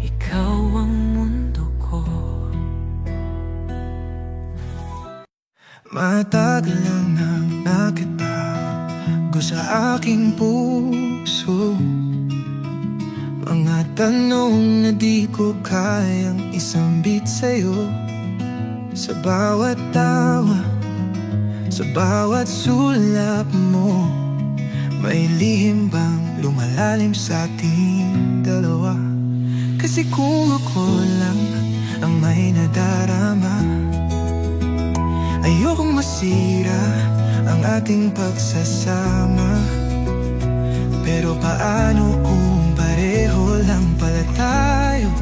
ikaw ang mundo ko. Matagal lang nang nakitago sa aking puso, mga tanong na di ko kayang isambit sa'yo. Sa bawat tawa, sa bawat sulap mo, may lihim bang lumalalim sa ating dalawa? Kasi kung ako lang ang may nadarama, ayokong masira ang ating pagsasama. Pero paano kung pareho lang pala tayo?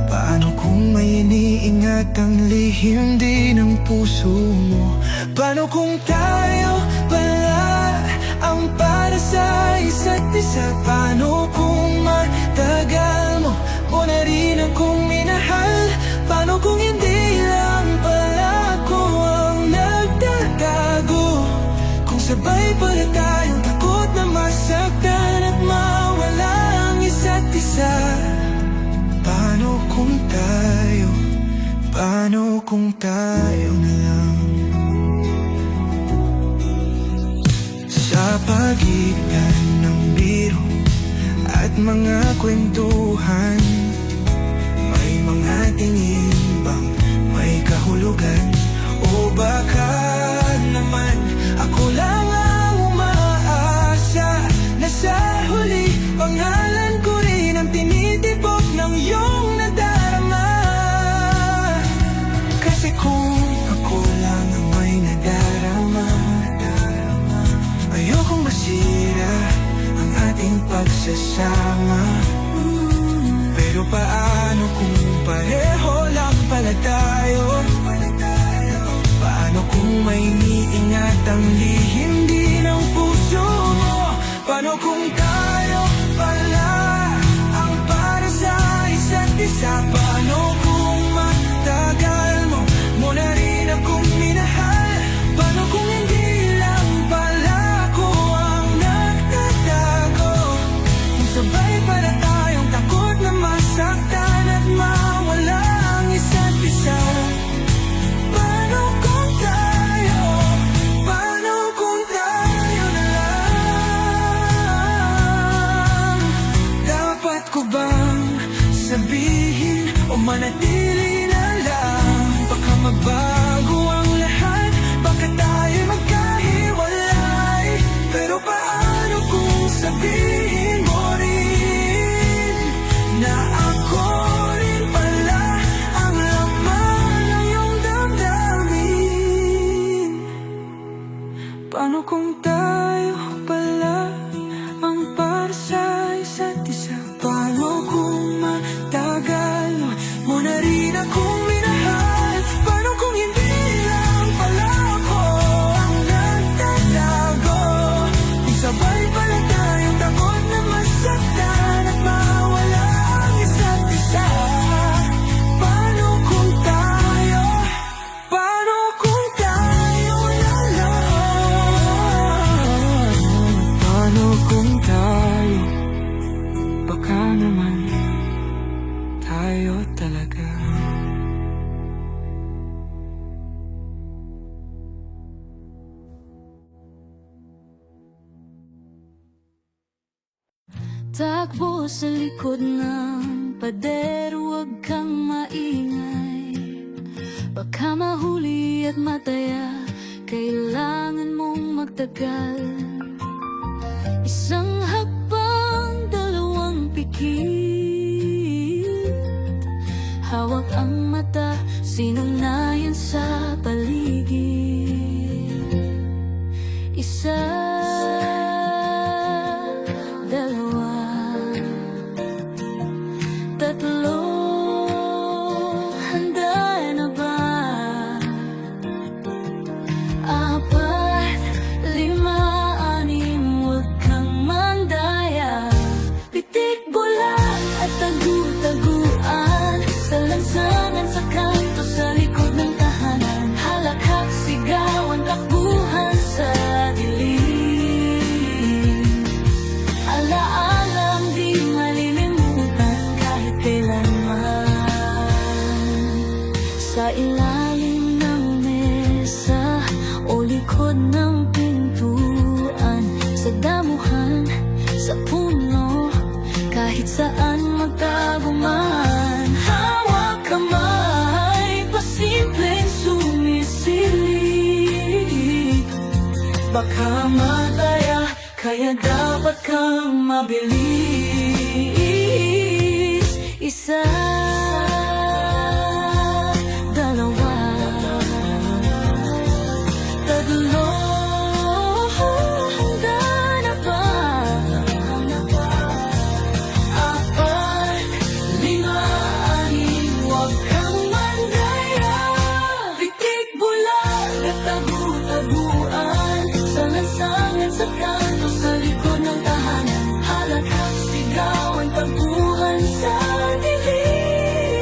Paano kung may iniingat ang lihim din ng puso mo? Paano kung tayo pala ang para sa isa't isa? Paano kung matagal mo na rin akong minahal? Paano kung hindi lang pala ako ang nagtatago? Kung sabay pala tayong takot na masaktan at mawala ang isa't isa. Paano kung tayo na lang? Sa pagitan ng biro at mga kwentuhan, may mga tingin bang may kahulugan? O baka naman ako lang ang umaasa na sa huli pangalan ko rin ang tinitibok ng iyong nadarama? Kasi kung magsasama. Pero paano kung pareho lang pala tayo? Paano kung may iniingat ang lihim din ng puso mo? Paano kung tayo pala ang para sa isa't isa? Paano kung matagal mo na rin akong minahal? Paano kung hindi lang pala ako ang nagtatago? Kung sabay pala tayong takot na masaktan at mawala ang isa't isa. Paano kung tayo na lang? Dapat ko bang sabihin o manatili na lang? Baka magbago ang lahat, baka tayo magkahiwalay. Pero paano kung sabihin mo rin na ako rin pala ang laman ng iyong damdamin? Paano kung tayo pala ang para sa isa't isa? Paano kung matagal mo na rin akong minahal? Paano kung hindi lang pala ako ang nagtatago? Kung sabay pala tayong takot na masaktan at mawala ang isa't isa. Paano kung tayo na lang? Paano kung tayo, baka naman tayo talaga. Takbo sa likod ng pader, huwag kang maingay. Baka mahuli at mataya, kailangan mong magtagal. Isang hakbang, dalawang pikit. Hawak ang mata, sinugnayan sa paligid. Isa, dalawa, tatlo, handa na ba? Apat, lima, anim, huwag kang mandaya. Pitik, bola at tagu-taguan, sa lansangan, sa kanto, sa likod ng tahanan. Halakhak, sigawan, takbuhan sa dilim. Alaalang di malilimutan kahit kailanman. Sa ilalim ng mesa o likod ng pintuan, sa damuhan, sa puno, kahit saan magtago man. Hawak kamay, pasimpleng sumisilip. Baka mataya, kaya dapat kang mabilis. Isa, dalawa, tatlo, handa na ba? Apat, lima, anim, huwag kang mandaya. Pitik, bulag at tagu-taguan, sa lansangan, sa kanto, sa likod ng tahanan. Halakhak, sigawan, takbuhan sa dilim.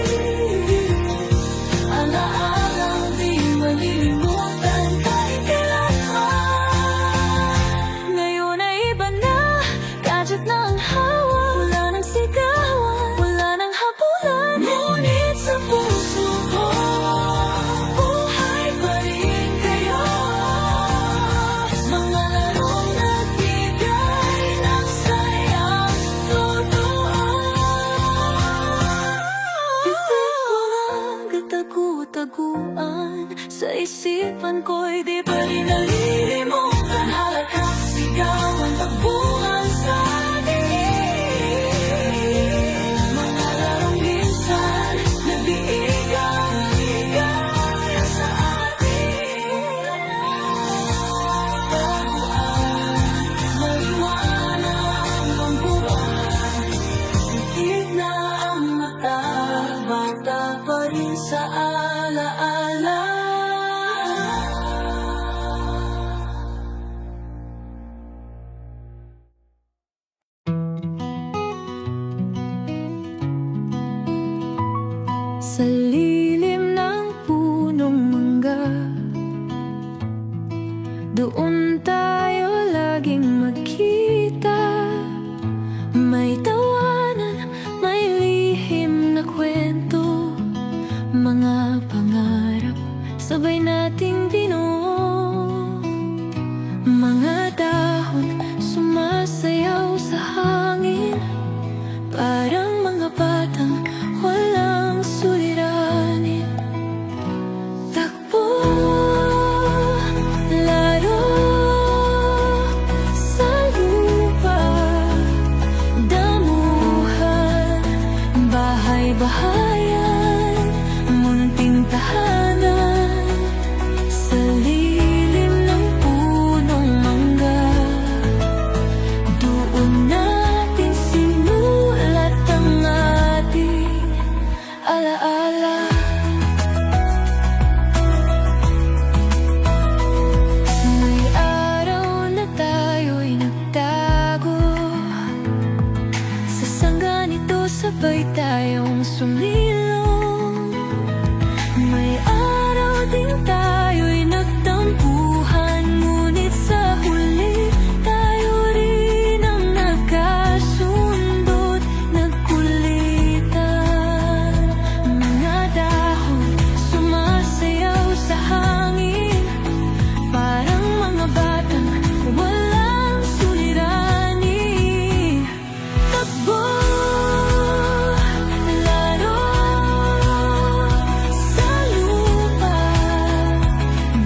sa hangin, parang mga batang walang suliranin. Takbo, laro sa lupa, damuhan, bahay-bahayan, munting tahanan, sa lilim ng punong mangga. Doon natin sinulat ang ating alaala. May araw na tayo'y nagtago, sa sangga nito sabay tayong sumilong. May araw din tayo'y nagtampuhan, ngunit sa huli tayo rin ang nagkasundot, nagkulitan. Mga dahon sumasayaw sa hangin, parang mga batang walang suliranin. Takbo, laro sa lupa,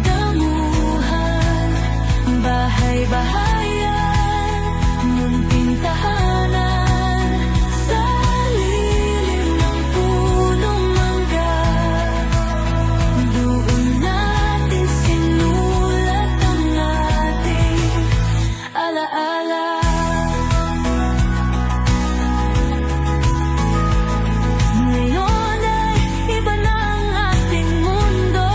damuhan, bahay-bahayan, munting tahanan, sa lilim ng punong mangga. Doon natin sinulat ang ating alaala. Ngayon ay iba na ang ating mundo.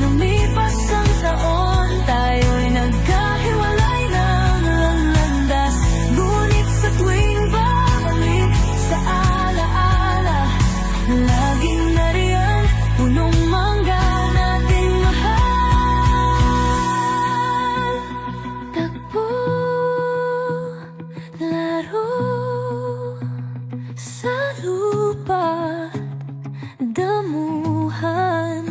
Lumipas ang taon, tayo'y nagkahiwalay ng landas. Ngunit sa tuwing babalik sa alaala, laging nariyan, punong mangga nating mahal. Takbo, laro sa lupa, damuhan,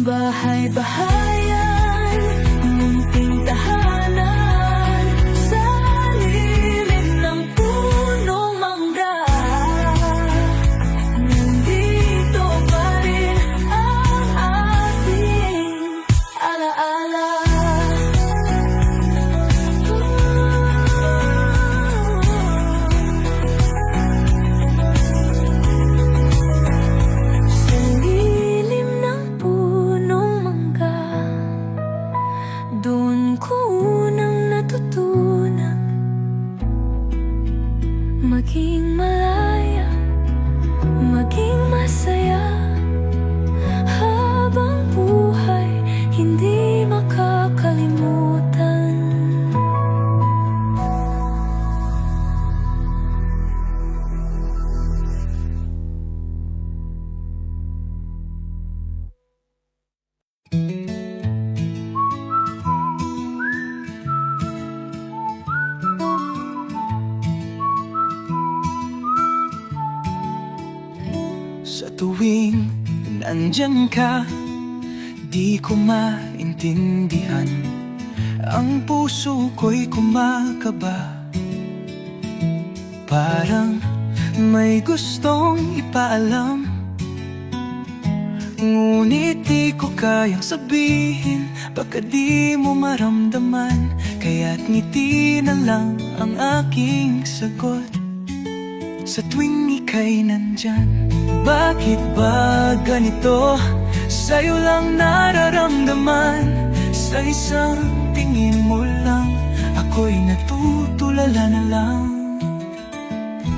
bahay-bahayan, munting tahanan, sa lilim ng punong mangga. Nandito pa rin ang ating alaala. Sa lilim ng punong mangga, doon ko unang natutunan maging malaya, maging masaya, habang buhay hindi makakalimutan. Sa tuwing nandyan ka, di ko maintindihan. Ang puso ko'y kumakaba, parang may gustong ipaalam. Ngunit di ko kayang sabihin, baka di mo maramdaman. Kaya't ngiti na lang ang aking sagot sa tuwing ika'y nandyan. Bakit ba ganito? Sa'yo lang nararamdaman. Sa isang tingin mo lang, ako'y natutulala na lang.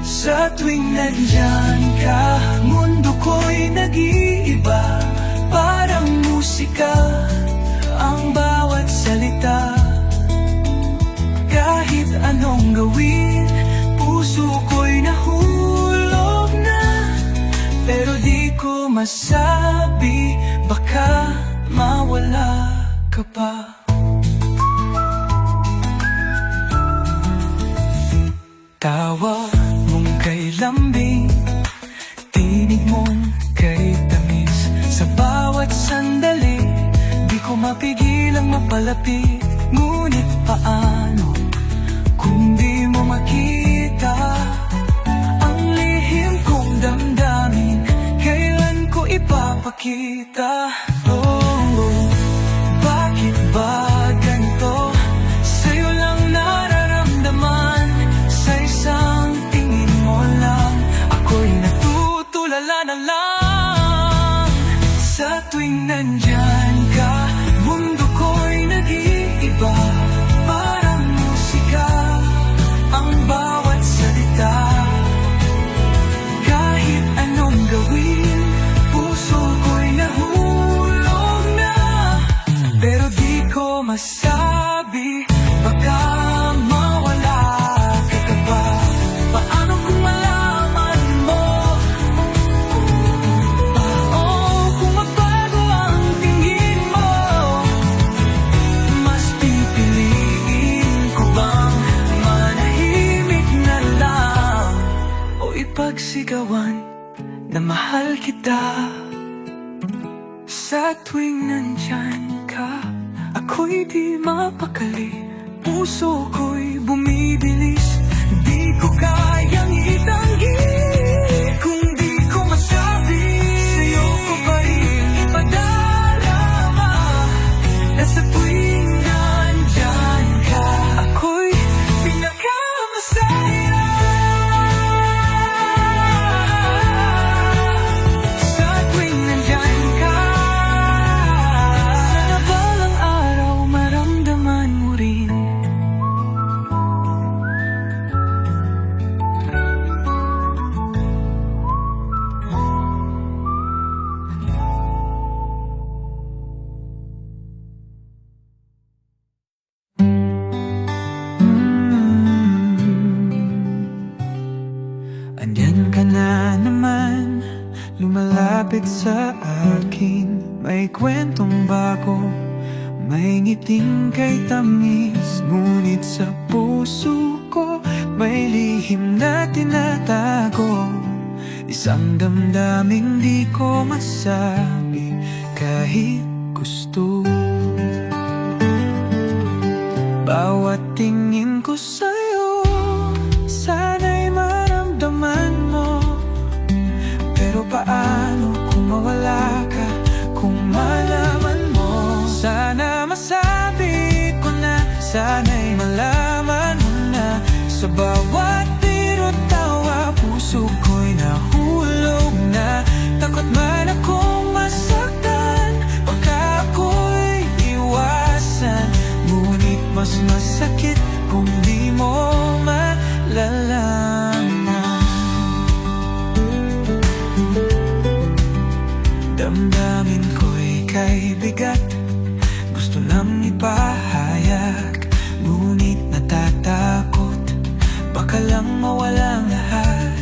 Sa tuwing nandyan ka, mundo ko'y nag-iiba. Parang musika ang bawat salita. Kahit anong gawin, puso ko'y nahulog na. Pero di ko masabi, baka mawala ka pa. Tawa mong kay lambing, tinig mong kay tamis. Sa bawat sandali, di ko mapigilang mapalapit. Ngunit paano kung di iba, parang musika ang bawat salita. Kahit anong gawin, puso ko'y nahulog na. Pero di ko masabi, baka mawala ka ka ba? Paano kung malaman mo? Kung magbago ang tingin mo, mas pipiliin ko bang manahimik na lang o ipagsigawan na mahal kita? Sa tuwing nandyan ka, ako'y di mapakali. Puso ko'y bumibilis, di ko kayang itanggi. Kung di ko masabi, sa'yo ko pa rin ipadarama na sa tuwing nandyan ka, ako'y pinakamasaya. Sa tuwing nandyan ka, sana balang araw maramdaman mo rin. Andyan ka na naman, lumalapit sa akin. May kwentong bago, may ngiting kay tamis. Ngunit sa puso ko, may lihim na tinatago. Isang damdaming di ko masabi kahit gusto. Bawat tingin ko sa'yo, sana'y maramdaman mo. Pero paano kung mawala ka, kung malaman mo? Sana masabi ko na, sana'y malaman mo na. Sa bawat biro't tawa, puso ko'y nahulog na. Takot man akong masaktan, baka ako'y iwasan. Ngunit mas masakit kung di mo malalaman. Damdamin ko'y kay bigat, gusto lang ipahayag. Ngunit natatakot, baka lang mawalang lahat.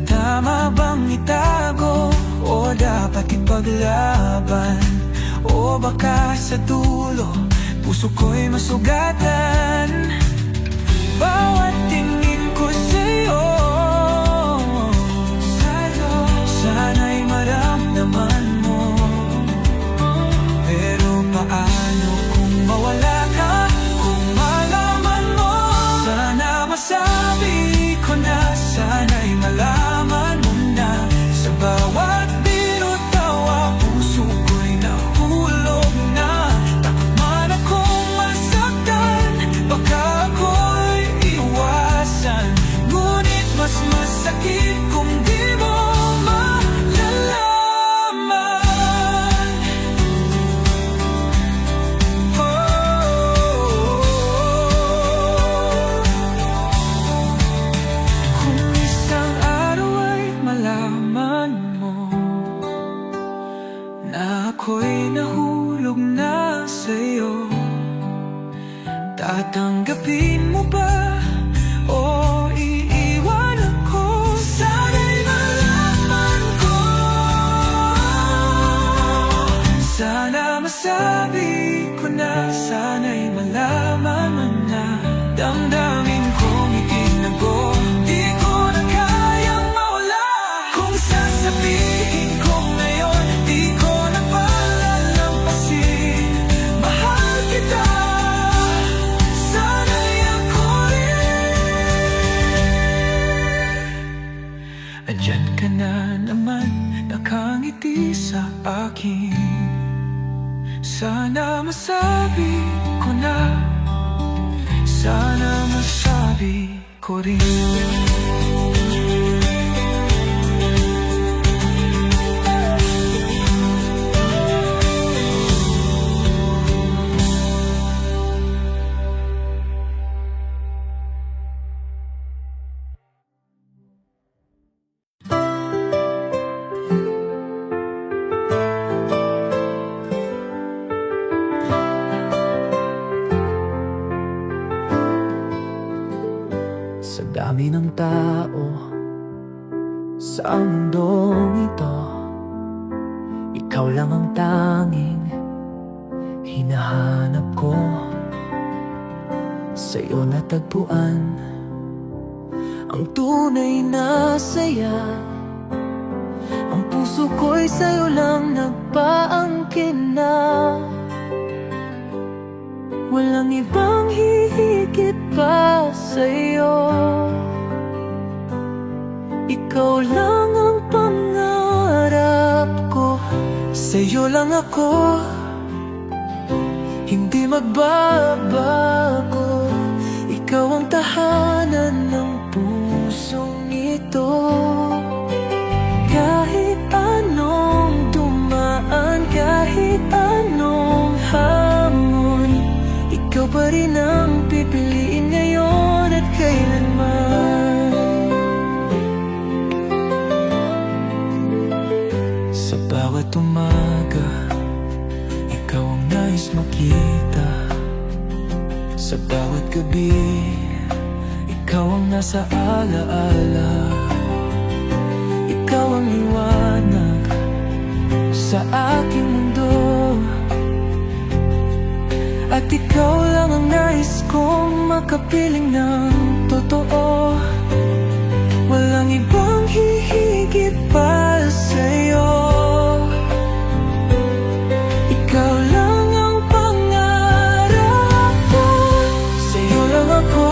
Tama bang itago o dapat ipaglaban? O baka sa dulo, puso ko'y masugatan. Bawat tingin ko sa'yo, sana'y maramdaman mo. Pero paano kung mawala ka, kung malaman mo? Sana masabi ko na, sana'y malaman mo na. Sa bawat biro't tawa, puso ko'y nahulog na. Takot man akong masaktan, baka ako'y iwasan. Ngunit mas masakit kung di mo malalaman. Kung isang araw ay malaman mo na ako'y nahulog na sa'yo, tatanggapin mo ba o iiwan ako? Sana'y malaman ko, sana masabi ko na, sana'y malaman mo na. Damdamin kong itinago, di ko na kayang mawala. Kung sasabihin ko ngayon, di ko na palalampasin. Mahal kita, sana'y ako rin. Andyan ka na naman, nakangiti sa akin. Sana masabi ko na, sana masabi ko rin. Sa dami ng tao sa mundong ito, ikaw lang ang tanging hinahanap ko. Sa'yo natagpuan ang tunay na saya. Ang puso ko'y sa'yo lang nagpaangkin na. Walang ibang hihigit pa sa'yo. Ikaw lang ang pangarap ko. Sa'yo lang ako, hindi magbabago. Ikaw ang tahanan ng pusong ito. Kahit anong dumaan, kahit anong hamon, ikaw pa rin ang pipiliin ngayon at kailanman. Sa bawat umaga, ikaw ang nais makita. Sa bawat gabi, ikaw ang nasa alaala. Ikaw ang liwanag sa aking mundo. At ikaw lang ang nais kong makapiling ng totoo. Walang ibang hihigit pa sa'yo. Ikaw lang ang pangarap ko. Sa'yo lang ako,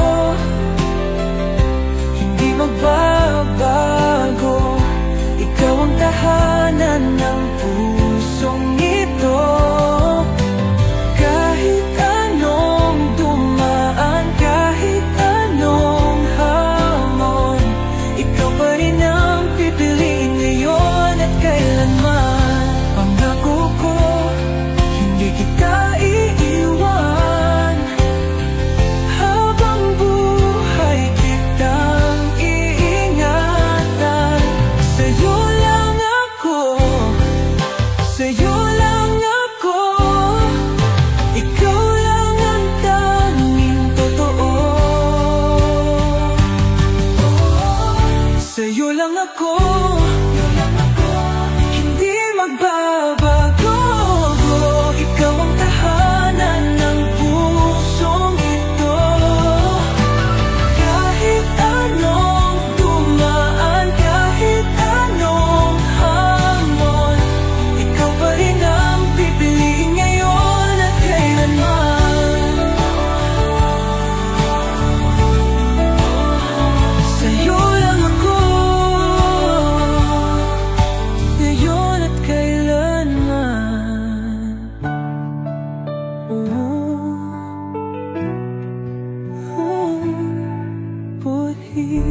hindi magbabago. Ikaw ang tahanan ng pusong ito. Kahit anong dumaan, kahit anong hamon, ikaw pa rin ang pipiliin ngayon at kailanman. Pangako ko, hindi kita iiwan. Habang buhay kitang iingatan. Sa'yo lang ako, sa'yo lang ako. Ikaw lang ang tanging totoo. Sa'yo lang ako, hindi magbabago. Ikaw ang tahanan ng pusong ito. Kahit anong dumaan, kahit anong hamon, ikaw pa rin ang pipiliin ngayon at kailanman. Sa'yo lang ako, ngayon at kailanman. Buhay.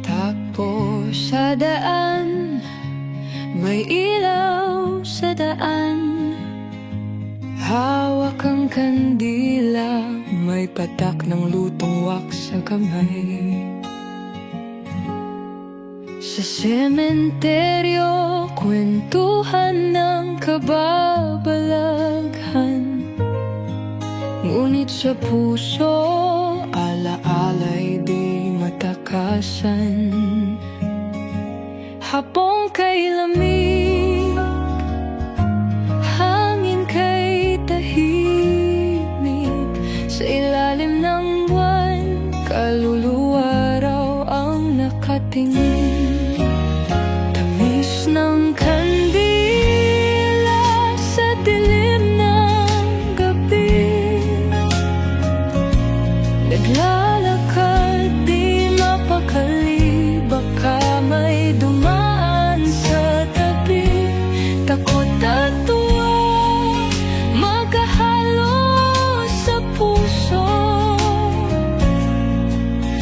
Takbo sa daan, may ilaw sa daan. Hawak ang kandila, may patak ng lutong wax sa kamay. Sa sementeryo, kwentuhan ng kababalaghan. Ngunit sa puso, alaala'y di matakasan. Hapong kay lamig, hangin kay tahimik. Sa ilalim ng buwan, kaluluwa raw ang nakatingin. Tamis ng kandila sa dilim ng gabi. Naglalakad di mapakali, baka may dumaan sa tabi. Takot at tuwa, magkahalo sa puso.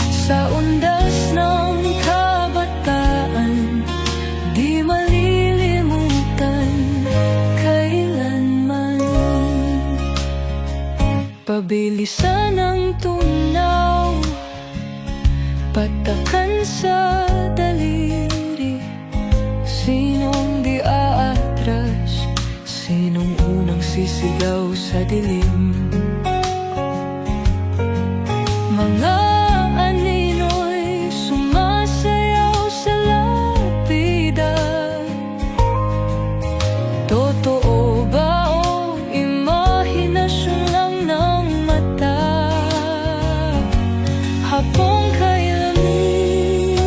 Sa undas ng kabataan, di malilimutan kailanman. Pabilisan ang tunaw, patakan sa daliri? Sinong di aatras? Sinong unang sisigaw sa dilim? Mga anino'y sumasayaw sa lapida. Totoo ba o imahinasyon lang ng mata? Hapong kay lamig,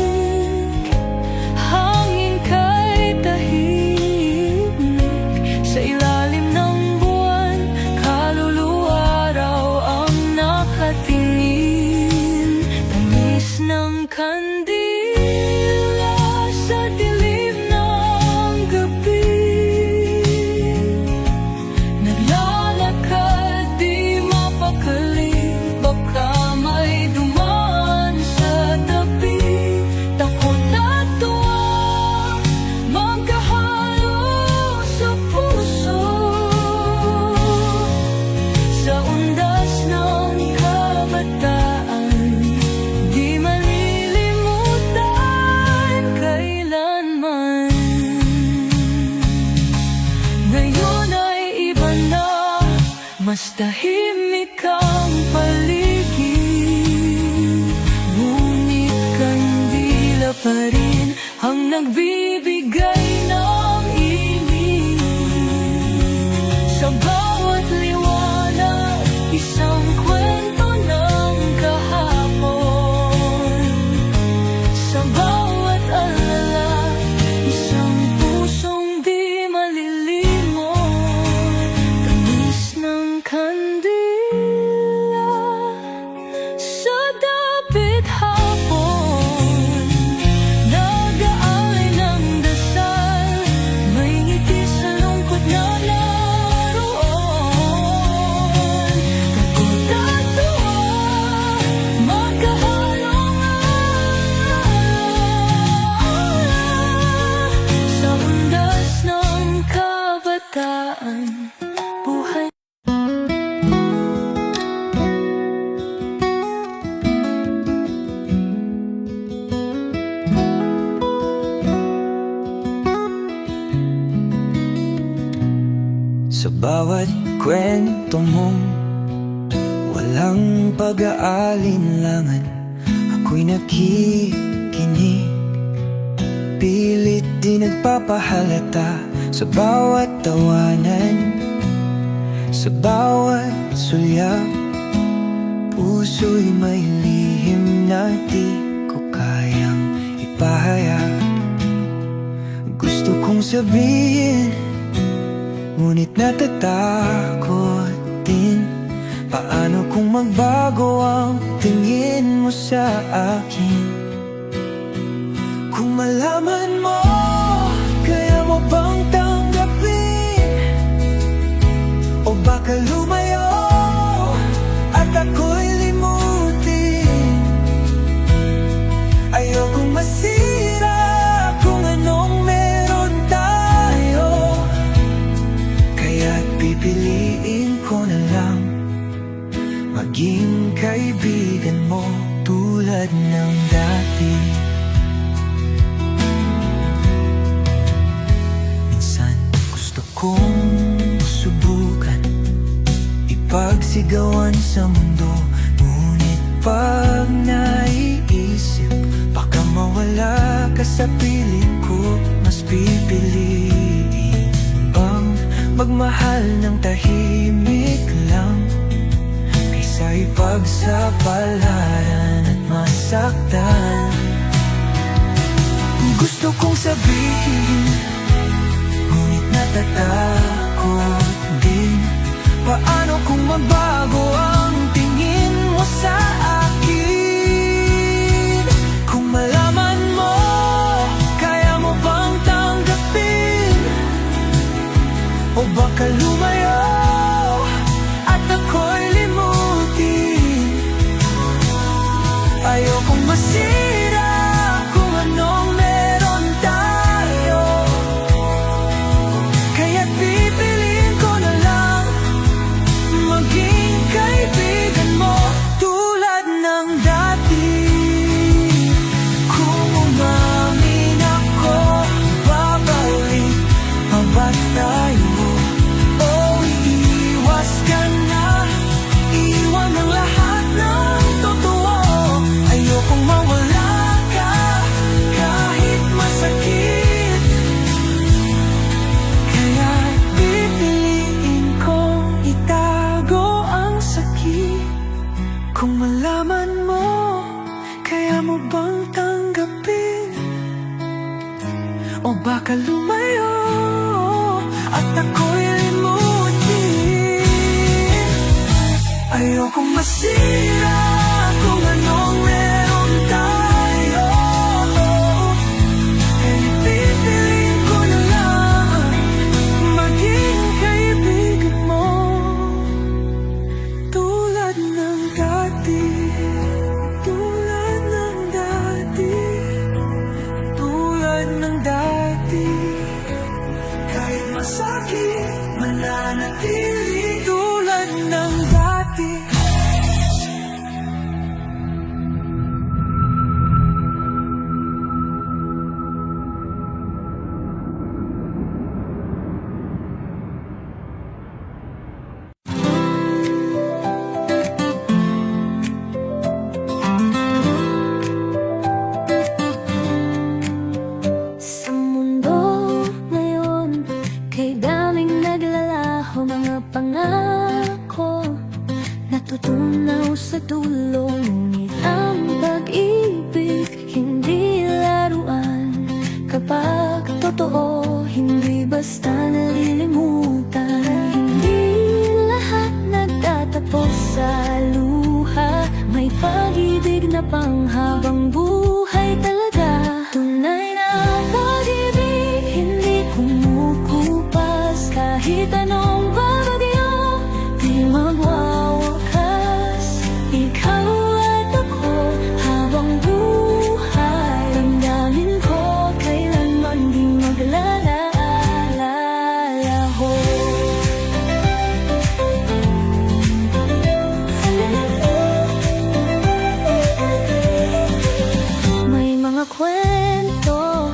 hangin kay tahimik. Sa ilalim ng buwan, kaluluwa raw ang nakatingin. Tamis ng kandila sa dilim ng gabi. Naglalakad di mapakali, baka may dumaan sa tabi. Takot at tuwa, magkahalo sa puso. Sa undas ng kabataan, di malilimutan kailanman. Ngayon ay iba na, mas tahimik ang paligid. Ngunit kandila pa rin ang nagbibigay ng init. Sa bawat liwanag, isang kwento ng kahapon. Sa bawat alala, isang pusong di malilimot. Tamis ng kandila sa dapit hapon. Nag-aalay ng dasal, may ngiti sa lungkot na naroon. Takot at tuwa, magkahalong sa undas ng kabataan. Buhay Sa bawat kwento mong walang pag-aalinlangan, ako'y nakikinig. Pilit di nagpapahalata sa bawat tawanan, sa bawat sulyap. Puso'y may lihim na di ko kayang ipahayag. Gusto kong sabihin, ngunit natatakot din. Paano kung magbago ang tingin mo sa akin? Kung malaman mo, kaya mo bang tanggapin? O baka lumayo at ako'y limutin? Ayokong masira kung anong meron tayo, kaya't pipiliin ko na lang maging kaibigan mo tulad ng dati. Minsan gusto kong subukan ipagsigawan sa mundo, ngunit pag naiisip, baka mawala ka sa piling ko. Mas pipiliin bang magmahal ng tahimik lang, kaysa ipagsapalaran at masaktan. Gusto kong sabihin, ngunit natatakot din. Paano kung magbago ang tingin mo sa akin? Kung malaman mo, kaya mo bang tanggapin? O baka lumayo at ako'y limutin? Ayokong masira kung anong meron tayo, kaya't pipiliin ko na lang maging kaibigan mo tulad ng dati. Kung mo, kaya mo bang tanggapin? O baka lumayo at ako'y limutin? Ayokong masira kung anong meron tayo. Eh, pipiliin ko na lang maging kaibigan mo, tulad ng dati, tulad ng dati, tulad ng dati. Kahit masakit, mananatili tulad ng dati. Sa mundo ngayon, kay daming naglalaho mga pangako, natutunaw sa dulo. Ngunit ang pag-ibig hindi laruan. Kapag totoo, hindi basta nalilimutan. Hindi lahat nagtatapos sa luha. May pag-ibig na panghabang buhay talaga. Tunay na pag-ibig, hindi kumukupas. Kahit anong bagyo, di magwawakas. Ikaw at ako, habang buhay, damdamin ko, kailanman di maglalalaho. May mga kwento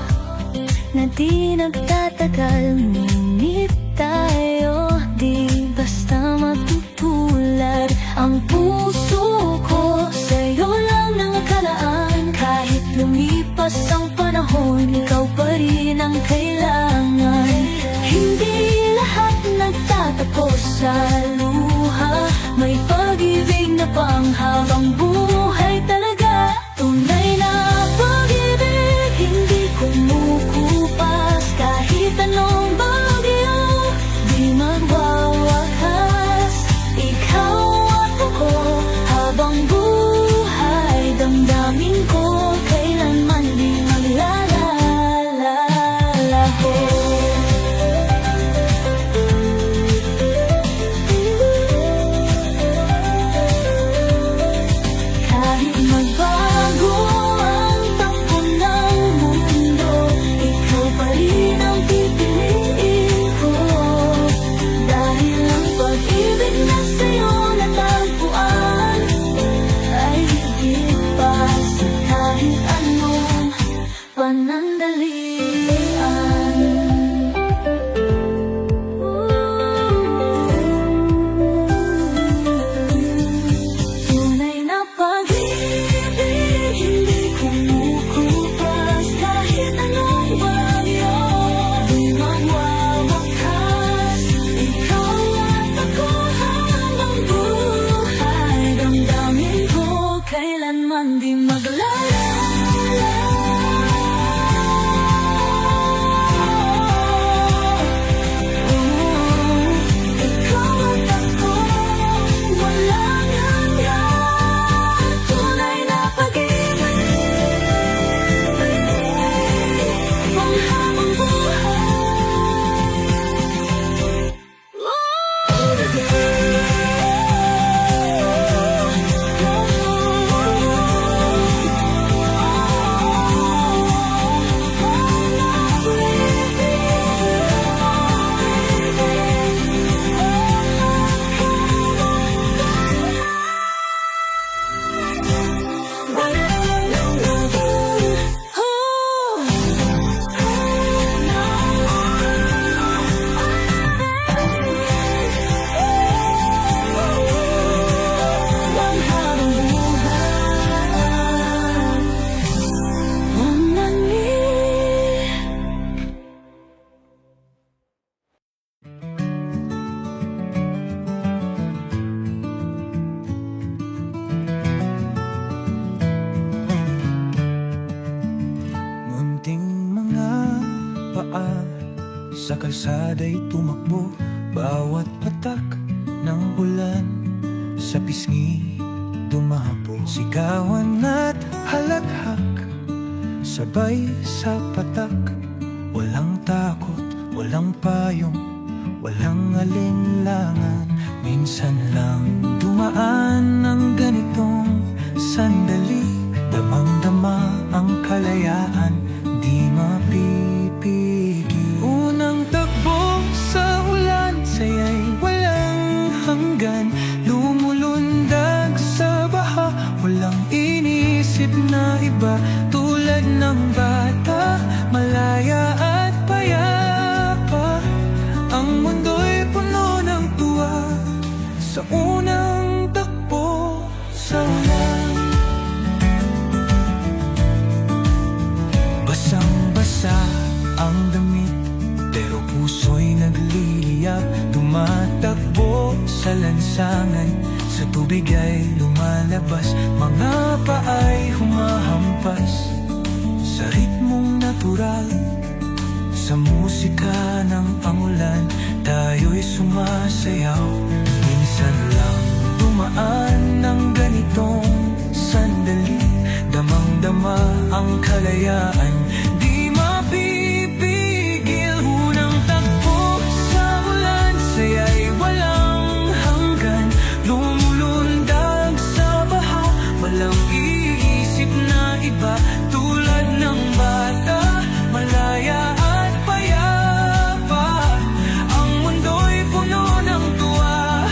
na di nagtatagal, ngunit tayo di basta matutulad. Ang puso ko sa'yo lang nangakalaan. Kahit lumipas ang panahon, ikaw pa rin ang kailangan. Hindi lahat nagtatapos sa luha. May pag-ibig na panghabang buhay talaga. Tunay na pag-ibig, hindi kumukupas. Kahit anong bagyo, di magwawakas. Ikaw at ako, habang buhay, damdamin ko, kailanman di maglalalaho. Kahit magbago ang takbo ng mundo, ikaw pa rin ang pipiliin ko. Dahil ang pag-ibig na sa'yo natagpuan ay higit pa sa kahit anong panandalian. Tunay na pag-ibig, hindi kumukupas. Kahit anong bagyo, di magwawakas. Ikaw at ako, habang buhay, damdamin ko, kailanman di ikaw at ako, walang hanggan. Tunay na pag-ibig, panghabang buhay. Sa kalsada'y tumakbo, bawat patak ng ulan sa pisngi dumapo. Sigawan at halakhak, sabay sa patak. Walang takot, walang payong, walang alinlangan. Minsan lang dumaan ng ganitong sandali, damang-dama ang kalayaan, di mapipigil. Unang takbo sa ulan, saya'y walang hanggan. Lumulundag sa baha, walang inisip na iba. Tulad ng bata, malaya at payapa. Ang mundo'y puno ng tuwa sa unang takbo sa ulan. Basang-basa ang damit, pero puso'y nagliliyab. Tumatakbo sa lansangan, sa tubig ay lumalabas. Mga paa'y humahampas sa ritmong natural. Sa musika ng pangulan, tayo'y sumasayaw. Minsan lang dumaan ng ganitong sandali, damang-dama ang kalayaan, di mapipigil. Unang takbo sa ulan, saya'y walang hanggan. Lumulundag sa baha, walang iisip na iba. Tulad ng bata, malaya at payapa. Ang mundo'y puno ng tuwa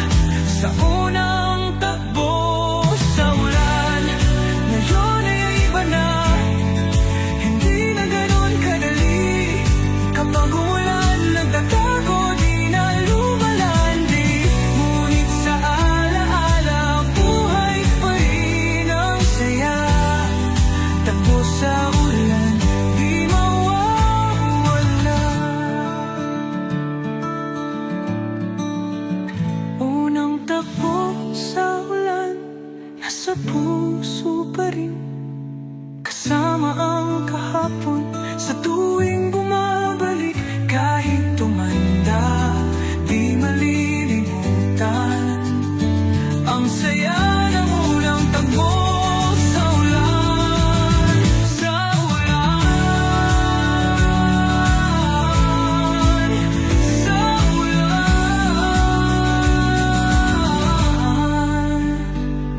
sa unang takbo sa ulan. Ngayon ay iba na, hindi na ganon kadali. Kapag umulan, nagtatago, di na lumalandi. Ngunit sa alaala, buhay pa rin ang saya. Takbo sa ulan, di mawawala. Unang takbo sa ulan, nasa puso pa rin. Kasama ang kahapon sa tuwing bumabalik. Kahit tumanda, di malilimutan ang saya ng unang takbo sa ulan. Sa ulan, sa ulan.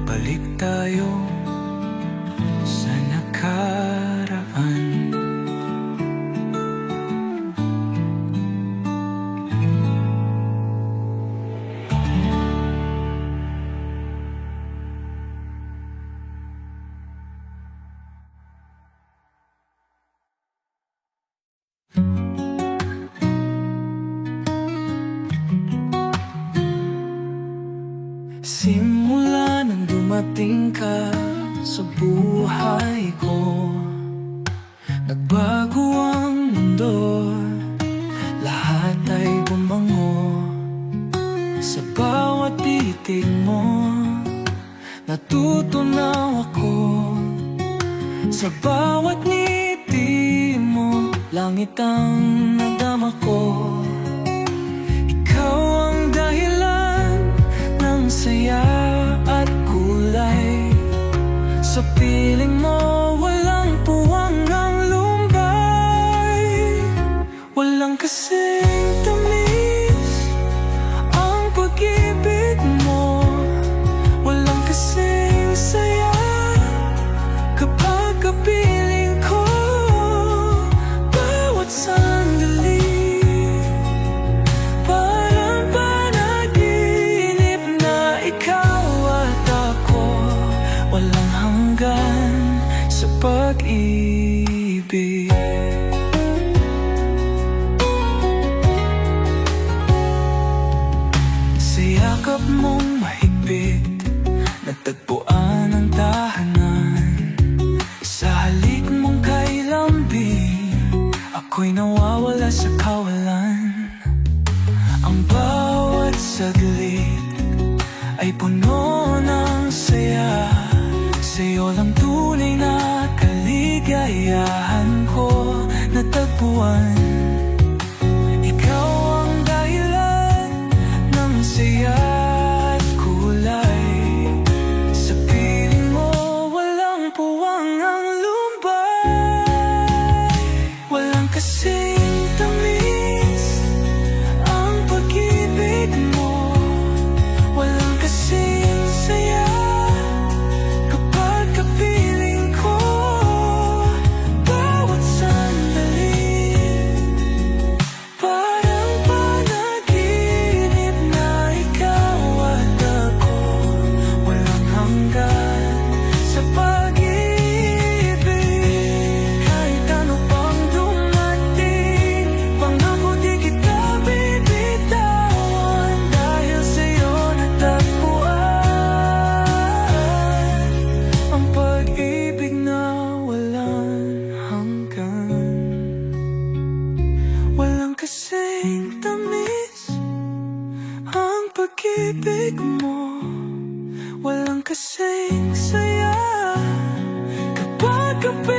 Balik tayo sa nakaraan. Simula nang dumating ka sa buhay ko, nagbago ang mundo, lahat ay bumango. Sa bawat titig mo, natutunaw ako. Sa bawat ngiti mo, langit ang nadama ko. Ikaw ang dahilan ng saya at kulay. Sa piling mo, walang puwang ang lumbay. Walang kasing tamis ang pag-ibig mo. Walang kasing saya kapag kapiling ko. Bawat sandali parang panaginip na ikaw at ako. Walang hanggan sa pag-ibig. Sa yakap mong mahigpit, natagpuan ang tahanan. Sa halik mong kay lambing, ako'y nawawala sa kawalan. Ang bawat saglit ay puno ng saya. Sa'yo lang tunay na kaligayahan ko natagpuan. Ikaw gabi